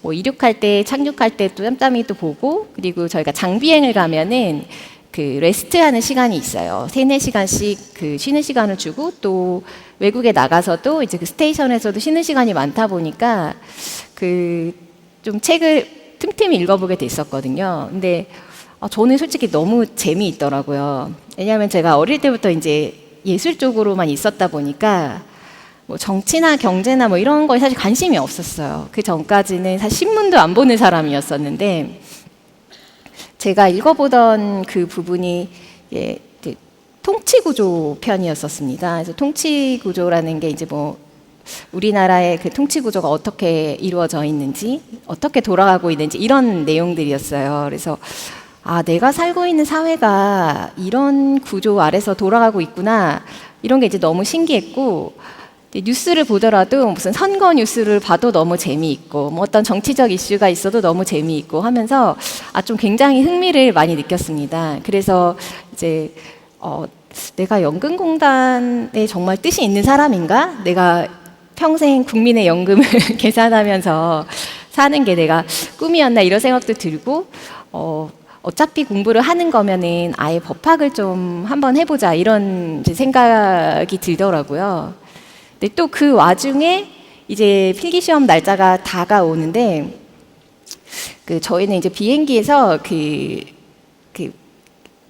뭐 이륙할 때 착륙할 때 또 짬짬이 또 보고 그리고 저희가 장비행을 가면은 그 레스트하는 시간이 있어요. 3-4시간씩 그 쉬는 시간을 주고 또 외국에 나가서도 이제 그 스테이션에서도 쉬는 시간이 많다 보니까 그 좀 책을 틈틈이 읽어보게 됐었거든요. 근데 저는 솔직히 너무 재미있더라고요. 왜냐하면 제가 어릴 때부터 이제 예술 쪽으로만 있었다 보니까 뭐 정치나 경제나 뭐 이런 거에 사실 관심이 없었어요. 그 전까지는 사실 신문도 안 보는 사람이었었는데 제가 읽어보던 그 부분이 통치구조 편이었었습니다. 그래서 통치구조라는 게 이제 뭐 우리나라의 그 통치구조가 어떻게 이루어져 있는지, 어떻게 돌아가고 있는지 이런 내용들이었어요. 그래서 내가 살고 있는 사회가 이런 구조 아래서 돌아가고 있구나 이런 게 이제 너무 신기했고 뉴스를 보더라도 무슨 선거 뉴스를 봐도 너무 재미있고 뭐 어떤 정치적 이슈가 있어도 너무 재미있고 하면서 좀 굉장히 흥미를 많이 느꼈습니다. 그래서 이제 내가 연금공단에 정말 뜻이 있는 사람인가? 내가 평생 국민의 연금을 계산하면서 사는 게 내가 꿈이었나 이런 생각도 들고 어차피 공부를 하는 거면은 아예 법학을 좀 한번 해보자 이런 이제 생각이 들더라고요. 근데 또 그 와중에 이제 필기시험 날짜가 다가오는데 그 저희는 이제 비행기에서 그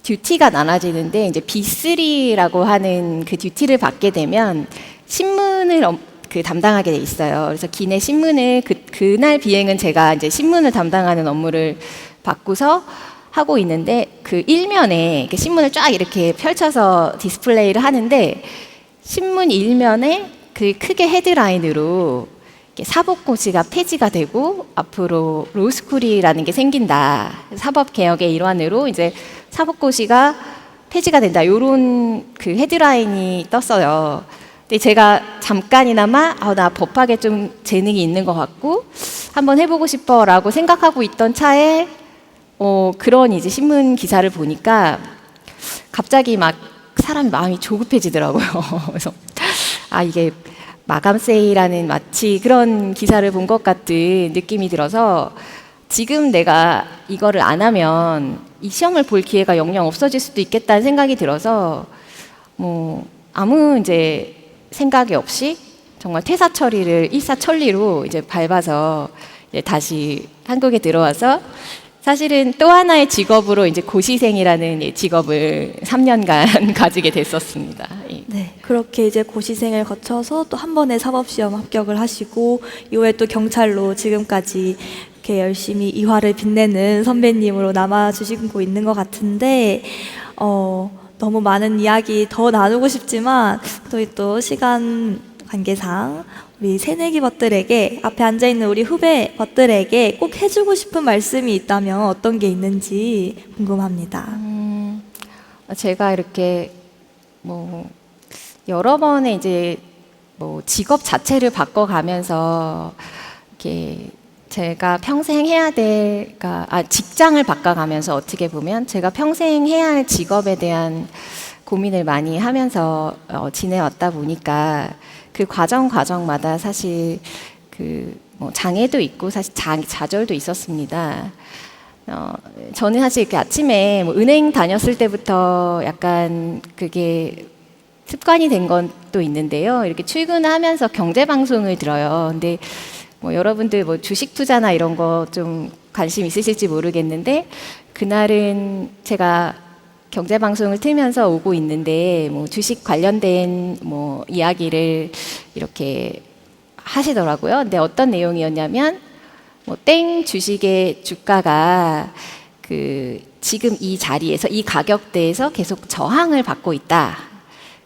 듀티가 나눠지는데 이제 B3라고 하는 그 듀티를 받게 되면 신문을 그 담당하게 돼 있어요. 그래서 기내 신문을 그날 비행은 제가 이제 신문을 담당하는 업무를 받고서 하고 있는데 그 일면에 신문을 쫙 이렇게 펼쳐서 디스플레이를 하는데 신문 일면에 그 크게 헤드라인으로 사법고시가 폐지가 되고 앞으로 로스쿨이라는 게 생긴다. 사법개혁의 일환으로 이제 사법고시가 폐지가 된다. 요런 그 헤드라인이 떴어요. 근데 제가 잠깐이나마 나 법학에 좀 재능이 있는 것 같고 한번 해보고 싶어라고 생각하고 있던 차에 그런 이제 신문 기사를 보니까 갑자기 막 사람이 마음이 조급해지더라고요. 그래서 이게 마감 세일하는 마치 그런 기사를 본 것 같은 느낌이 들어서 지금 내가 이거를 안 하면 이 시험을 볼 기회가 영영 없어질 수도 있겠다는 생각이 들어서 뭐 아무 이제 생각이 없이 정말 퇴사 처리를 일사천리로 이제 밟아서 이제 다시 한국에 들어와서 사실은 또 하나의 직업으로 이제 고시생이라는 직업을 3년간 가지게 됐었습니다. 네, 그렇게 이제 고시생을 거쳐서 또 한 번의 사법시험 합격을 하시고 이후에 또 경찰로 지금까지 이렇게 열심히 이화를 빛내는 선배님으로 남아주시고 있는 것 같은데 너무 많은 이야기 더 나누고 싶지만 또 시간 관계상 우리 새내기 벗들에게 앞에 앉아 있는 우리 후배 벗들에게 꼭 해주고 싶은 말씀이 있다면 어떤 게 있는지 궁금합니다. 제가 이렇게 여러 번의 이제 직업 자체를 바꿔가면서 이렇게 제가 평생 해야 될, 직장을 바꿔가면서 어떻게 보면 제가 평생 해야 할 직업에 대한 고민을 많이 하면서 지내왔다 보니까 그 과정마다 사실 장애도 있고 사실 좌절도 있었습니다. 저는 사실 이렇게 아침에 은행 다녔을 때부터 약간 그게 습관이 된 것도 있는데요. 이렇게 출근하면서 경제 방송을 들어요. 근데 여러분들 주식 투자나 이런 거 좀 관심 있으실지 모르겠는데 그날은 제가 경제 방송을 틀면서 오고 있는데 주식 관련된 이야기를 이렇게 하시더라고요. 근데 어떤 내용이었냐면 땡 주식의 주가가 지금 이 자리에서 이 가격대에서 계속 저항을 받고 있다.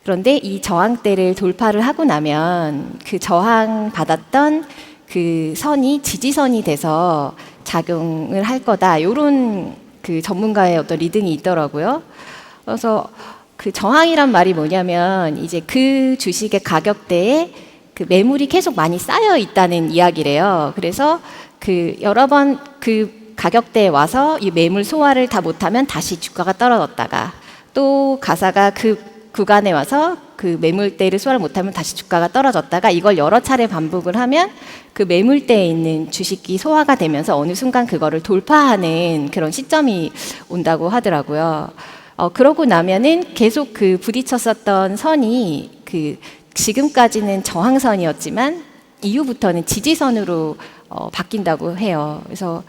그런데 이 저항대를 돌파를 하고 나면 그 저항 받았던 그 선이 지지선이 돼서 작용을 할 거다. 이런 그 전문가의 어떤 리딩이 있더라고요. 그래서 그 저항이란 말이 뭐냐면 이제 그 주식의 가격대에 그 매물이 계속 많이 쌓여 있다는 이야기래요. 그래서 여러 번 그 가격대에 와서 이 매물 소화를 다 못하면 다시 주가가 떨어졌다가 또 가사가 그 구간에 와서 그 매물대를 소화를 못하면 다시 주가가 떨어졌다가 이걸 여러 차례 반복을 하면 그 매물대에 있는 주식이 소화가 되면서 어느 순간 그거를 돌파하는 그런 시점이 온다고 하더라고요. 그러고 나면은 계속 그 부딪혔었던 선이 지금까지는 저항선이었지만 이후부터는 지지선으로 바뀐다고 해요. 그래서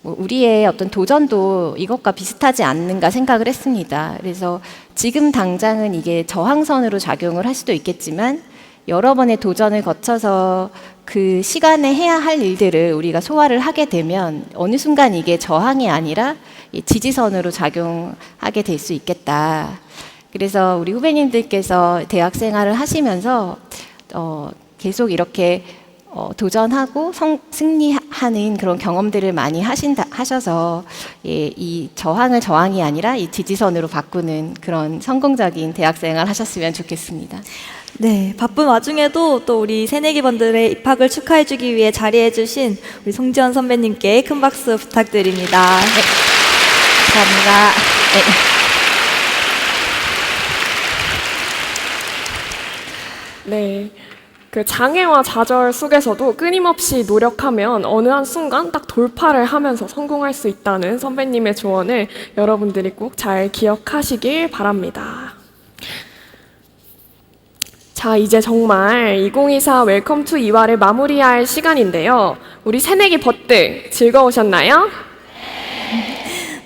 우리의 어떤 도전도 이것과 비슷하지 않는가 생각을 했습니다. 그래서 지금 당장은 이게 저항선으로 작용을 할 수도 있겠지만 여러 번의 도전을 거쳐서 그 시간에 해야 할 일들을 우리가 소화를 하게 되면 어느 순간 이게 저항이 아니라 지지선으로 작용하게 될 수 있겠다. 그래서 우리 후배님들께서 대학 생활을 하시면서 계속 이렇게 도전하고 승리하는 그런 경험들을 많이 하셔서 이 저항을 저항이 아니라 이 지지선으로 바꾸는 그런 성공적인 대학생활 하셨으면 좋겠습니다. 네, 바쁜 와중에도 또 우리 새내기 분들의 입학을 축하해주기 위해 자리해주신 우리 송지연 선배님께 큰 박수 부탁드립니다. 네, 감사합니다. 네. 그 장애와 좌절 속에서도 끊임없이 노력하면 어느 한 순간 딱 돌파를 하면서 성공할 수 있다는 선배님의 조언을 여러분들이 꼭 잘 기억하시길 바랍니다. 자, 이제 정말 2024 웰컴 투 이화를 마무리할 시간인데요. 우리 새내기 벗들 즐거우셨나요?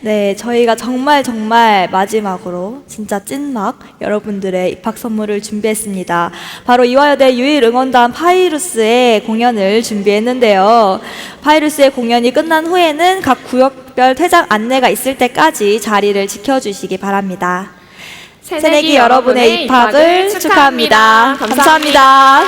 네, 저희가 정말 마지막으로 진짜 찐막 여러분들의 입학 선물을 준비했습니다. 바로 이화여대 유일응원단 파이루스의 공연을 준비했는데요. 파이루스의 공연이 끝난 후에는 각 구역별 퇴장 안내가 있을 때까지 자리를 지켜주시기 바랍니다. 새내기 여러분의 입학을 축하합니다. 감사합니다.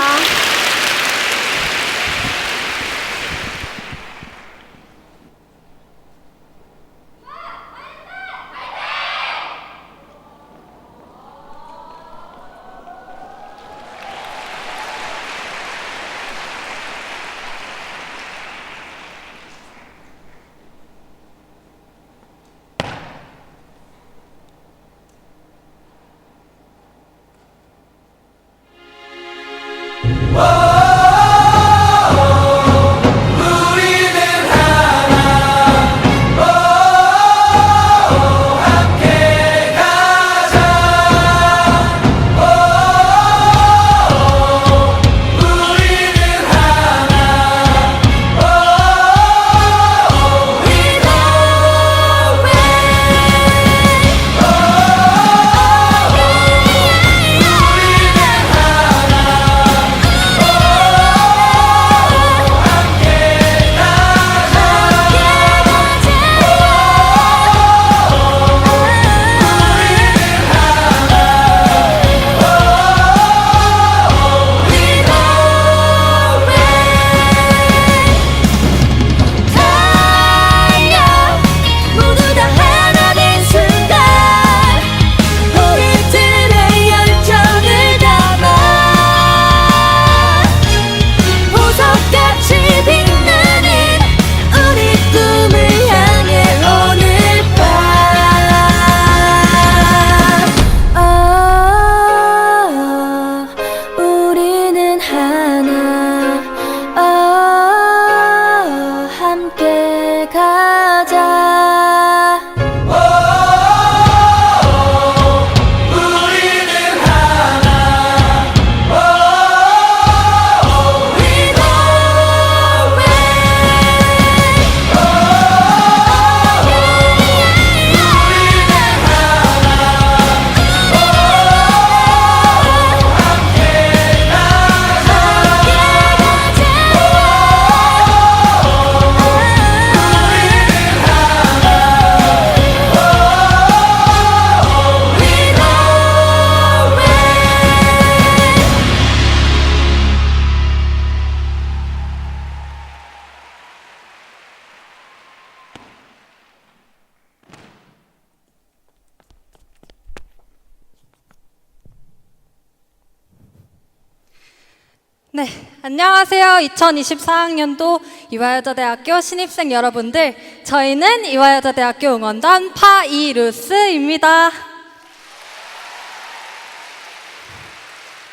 네, 안녕하세요. 2024학년도 이화여자대학교 신입생 여러분들. 저희는 이화여자대학교 응원단 파이루스입니다.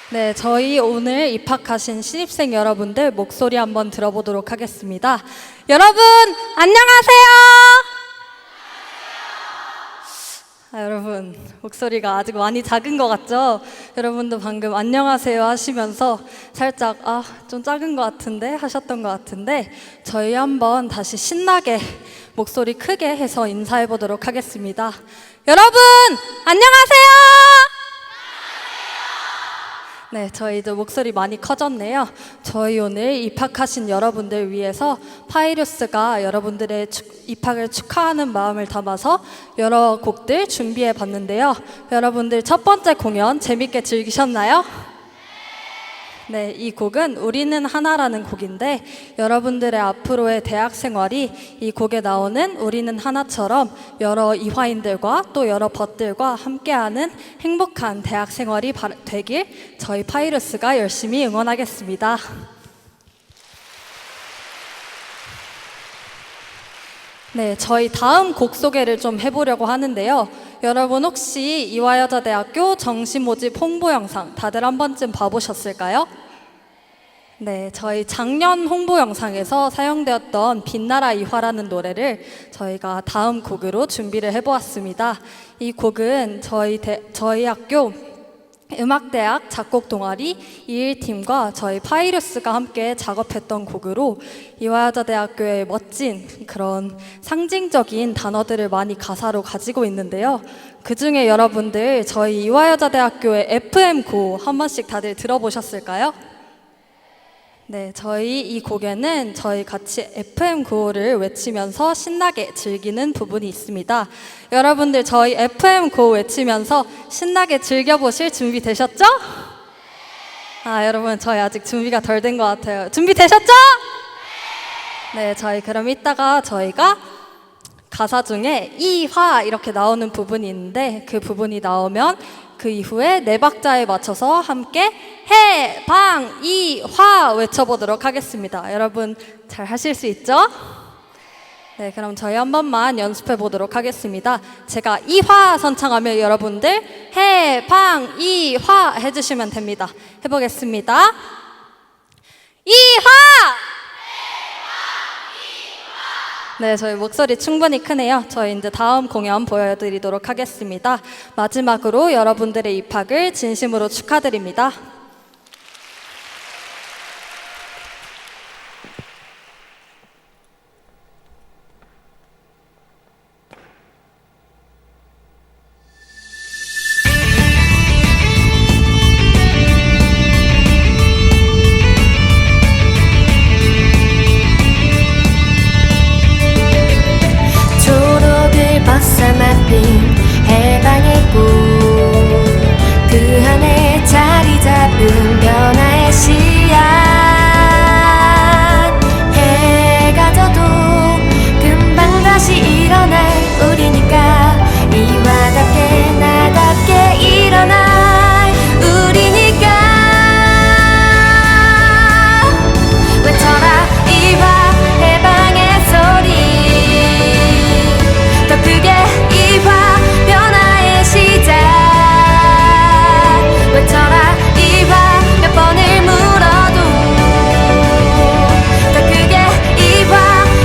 네, 저희 오늘 입학하신 신입생 여러분들 목소리 한번 들어보도록 하겠습니다. 여러분, 안녕하세요. 여러분, 목소리가 아직 많이 작은 것 같죠? 여러분도 방금 안녕하세요 하시면서 살짝 좀 작은 것 같은데 하셨던 것 같은데, 저희 한번 다시 신나게 목소리 크게 해서 인사해 보도록 하겠습니다. 여러분, 안녕하세요. 네, 저희도 목소리 많이 커졌네요. 저희 오늘 입학하신 여러분들 위해서 파이루스가 여러분들의 입학을 축하하는 마음을 담아서 여러 곡들 준비해 봤는데요. 여러분들 첫 번째 공연 재밌게 즐기셨나요? 네, 이 곡은 우리는 하나라는 곡인데, 여러분들의 앞으로의 대학 생활이 이 곡에 나오는 우리는 하나처럼 여러 이화인들과 또 여러 벗들과 함께하는 행복한 대학 생활이 되길 저희 파이루스가 열심히 응원하겠습니다. 네, 저희 다음 곡 소개를 좀 해보려고 하는데요. 여러분 혹시 이화여자대학교 정시모집 홍보 영상 다들 한 번쯤 봐보셨을까요? 네, 저희 작년 홍보 영상에서 사용되었던 빛나라 이화라는 노래를 저희가 다음 곡으로 준비를 해보았습니다. 이 곡은 저희 학교 음악대학 작곡 동아리 21팀과 저희 파이루스가 함께 작업했던 곡으로 이화여자대학교의 멋진 그런 상징적인 단어들을 많이 가사로 가지고 있는데요. 그 중에 여러분들 저희 이화여자대학교의 FM9 한 번씩 다들 들어보셨을까요? 네, 저희 이 곡에는 저희 같이 FM9를 외치면서 신나게 즐기는 부분이 있습니다. 여러분들 저희 FM9 외치면서 신나게 즐겨보실 준비 되셨죠? 여러분 저희 아직 준비가 덜 된 것 같아요. 준비 되셨죠? 네, 저희 그럼 이따가 저희가 가사 중에 이화 이렇게 나오는 부분이 있는데, 그 부분이 나오면 그 이후에 네 박자에 맞춰서 함께 해, 방, 이, 화 외쳐보도록 하겠습니다. 여러분 잘 하실 수 있죠? 네, 그럼 저희 한 번만 연습해 보도록 하겠습니다. 제가 이화 선창하면 여러분들 해, 방, 이, 화 해주시면 됩니다. 해보겠습니다. 이화! 네, 저희 목소리 충분히 크네요. 저희 이제 다음 공연 보여드리도록 하겠습니다. 마지막으로 여러분들의 입학을 진심으로 축하드립니다. 해방의 꿈, 그 안에 자리 잡은 변화의 씨앗. 해가 져도 금방 다시 일어날 우리니까, 이화답게 나답게 일어날 우리니까. 외쳐라 이화 해방의 소리, 더 크게 이화 변화의 시작. 외쳐라 이화 몇 번을 물어도 더 크게 이화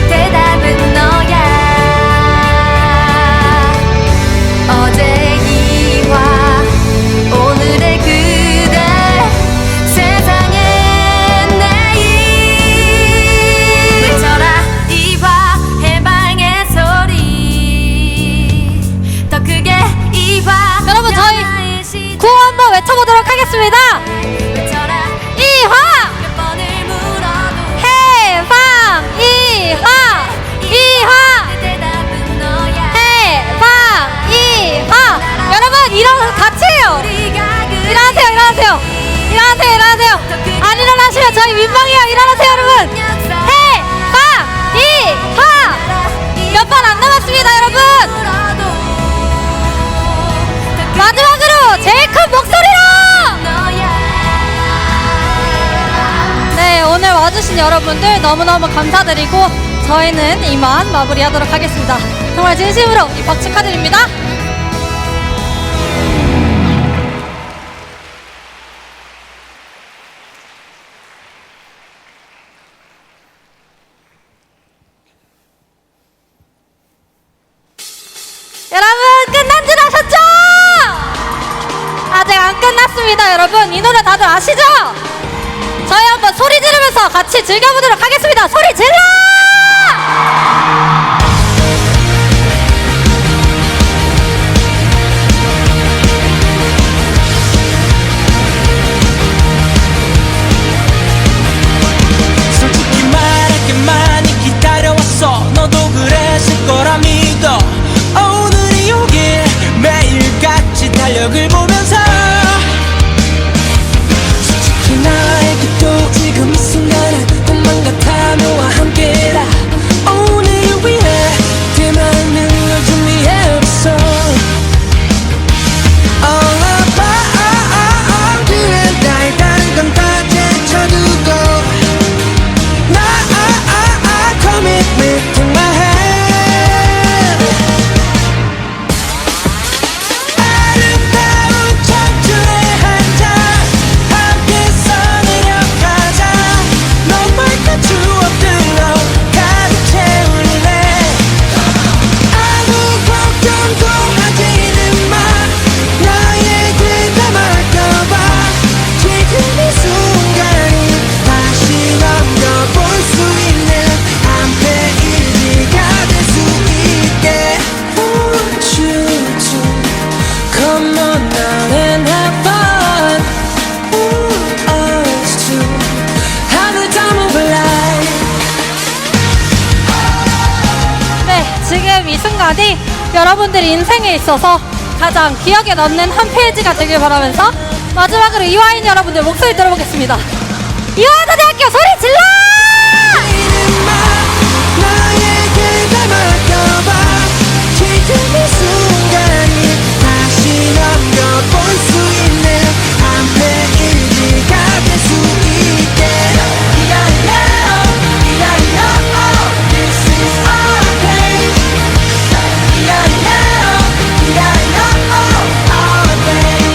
대답은 너야. 어제 이화 오늘의 그대, 세상의 내일. 외쳐라 이화 해방의 소리, 더 크게 이화. 여러분 저희 구호 한번 외쳐보도록 하겠습니다. 외쳐라 이화! 몇 번을 물어도 해방! 이화! 이화! 대답은 너야. 해방! 이화! 여러분 같이 해요. 일어나세요, 일어나세요. 일어나세요, 일어나세요. 안 일어나시면 저희 민망해요. 일어나세요, 여러분. 해방! 이화! 몇 번 안 남았습니다, 여러분. 마지막으로 제일 큰 목소리로! 와주신 여러분들 너무너무 감사드리고 저희는 이만 마무리하도록 하겠습니다. 정말 진심으로 입학 축하드립니다. 여러분 끝난 줄 아셨죠? 아직 안 끝났습니다. 여러분 이 노래 다들 아시죠? 저희 한번 소리 지르면서 같이 즐겨보도록 하겠습니다. 소리 질러! 솔직히 말할게 많이 기다려왔어. 너도 그랬을 거라 믿어. 오늘이 오길 매일같이 달력을 보면서 솔직히 나에게도 지금 이 순간은 꿈만 같아. 너와 함께라. 오늘을 위해 그 많은 걸 준비해왔어. All about 그래 날 다른 건 다 제쳐두고 commitment in my hand. 아름다운 청춘의 한 잔 함께 써내려가자. 너만큼 추억들로 가득 채울래. 아무 걱정도 하지는 마. 너에게 담아둬봐. 지금 이 순간이 다시 넘겨볼 수 있는 한 페이지가 될 수 있게. Want you to come on now and have fun. Us to have the time of our life. 네, 지금 이 순간이 여러분들 인생에 있어서 가장 기억에 남는 한 페이지가 되길 바라면서 마지막으로 이화인 여러분들 목소리 들어보겠습니다. 이화여자대학교 소리 질러! 너에게 담아둬봐. 지금 이 순간이 다시 넘겨볼 수 있는 한 페이지가 될 수 있게. This is our page. our page.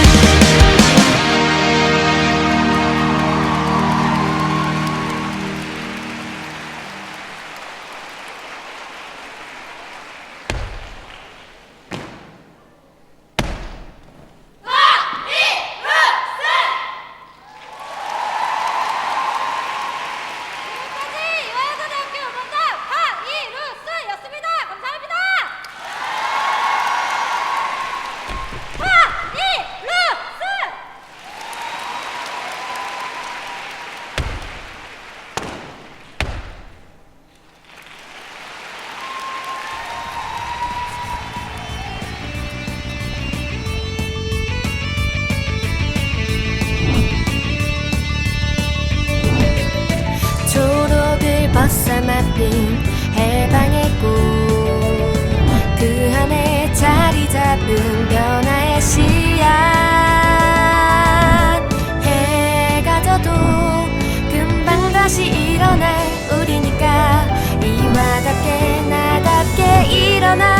이화여자대학교 문답 하이루스였습니다. 감사합니다. 하이루스! 초록을 벗어나핀 해방의 꿈그 안에 자리 잡은 변화의 씨앗. 해가 져도 금방 다시 일어날 우리니까 이와답게 나답게 일어나.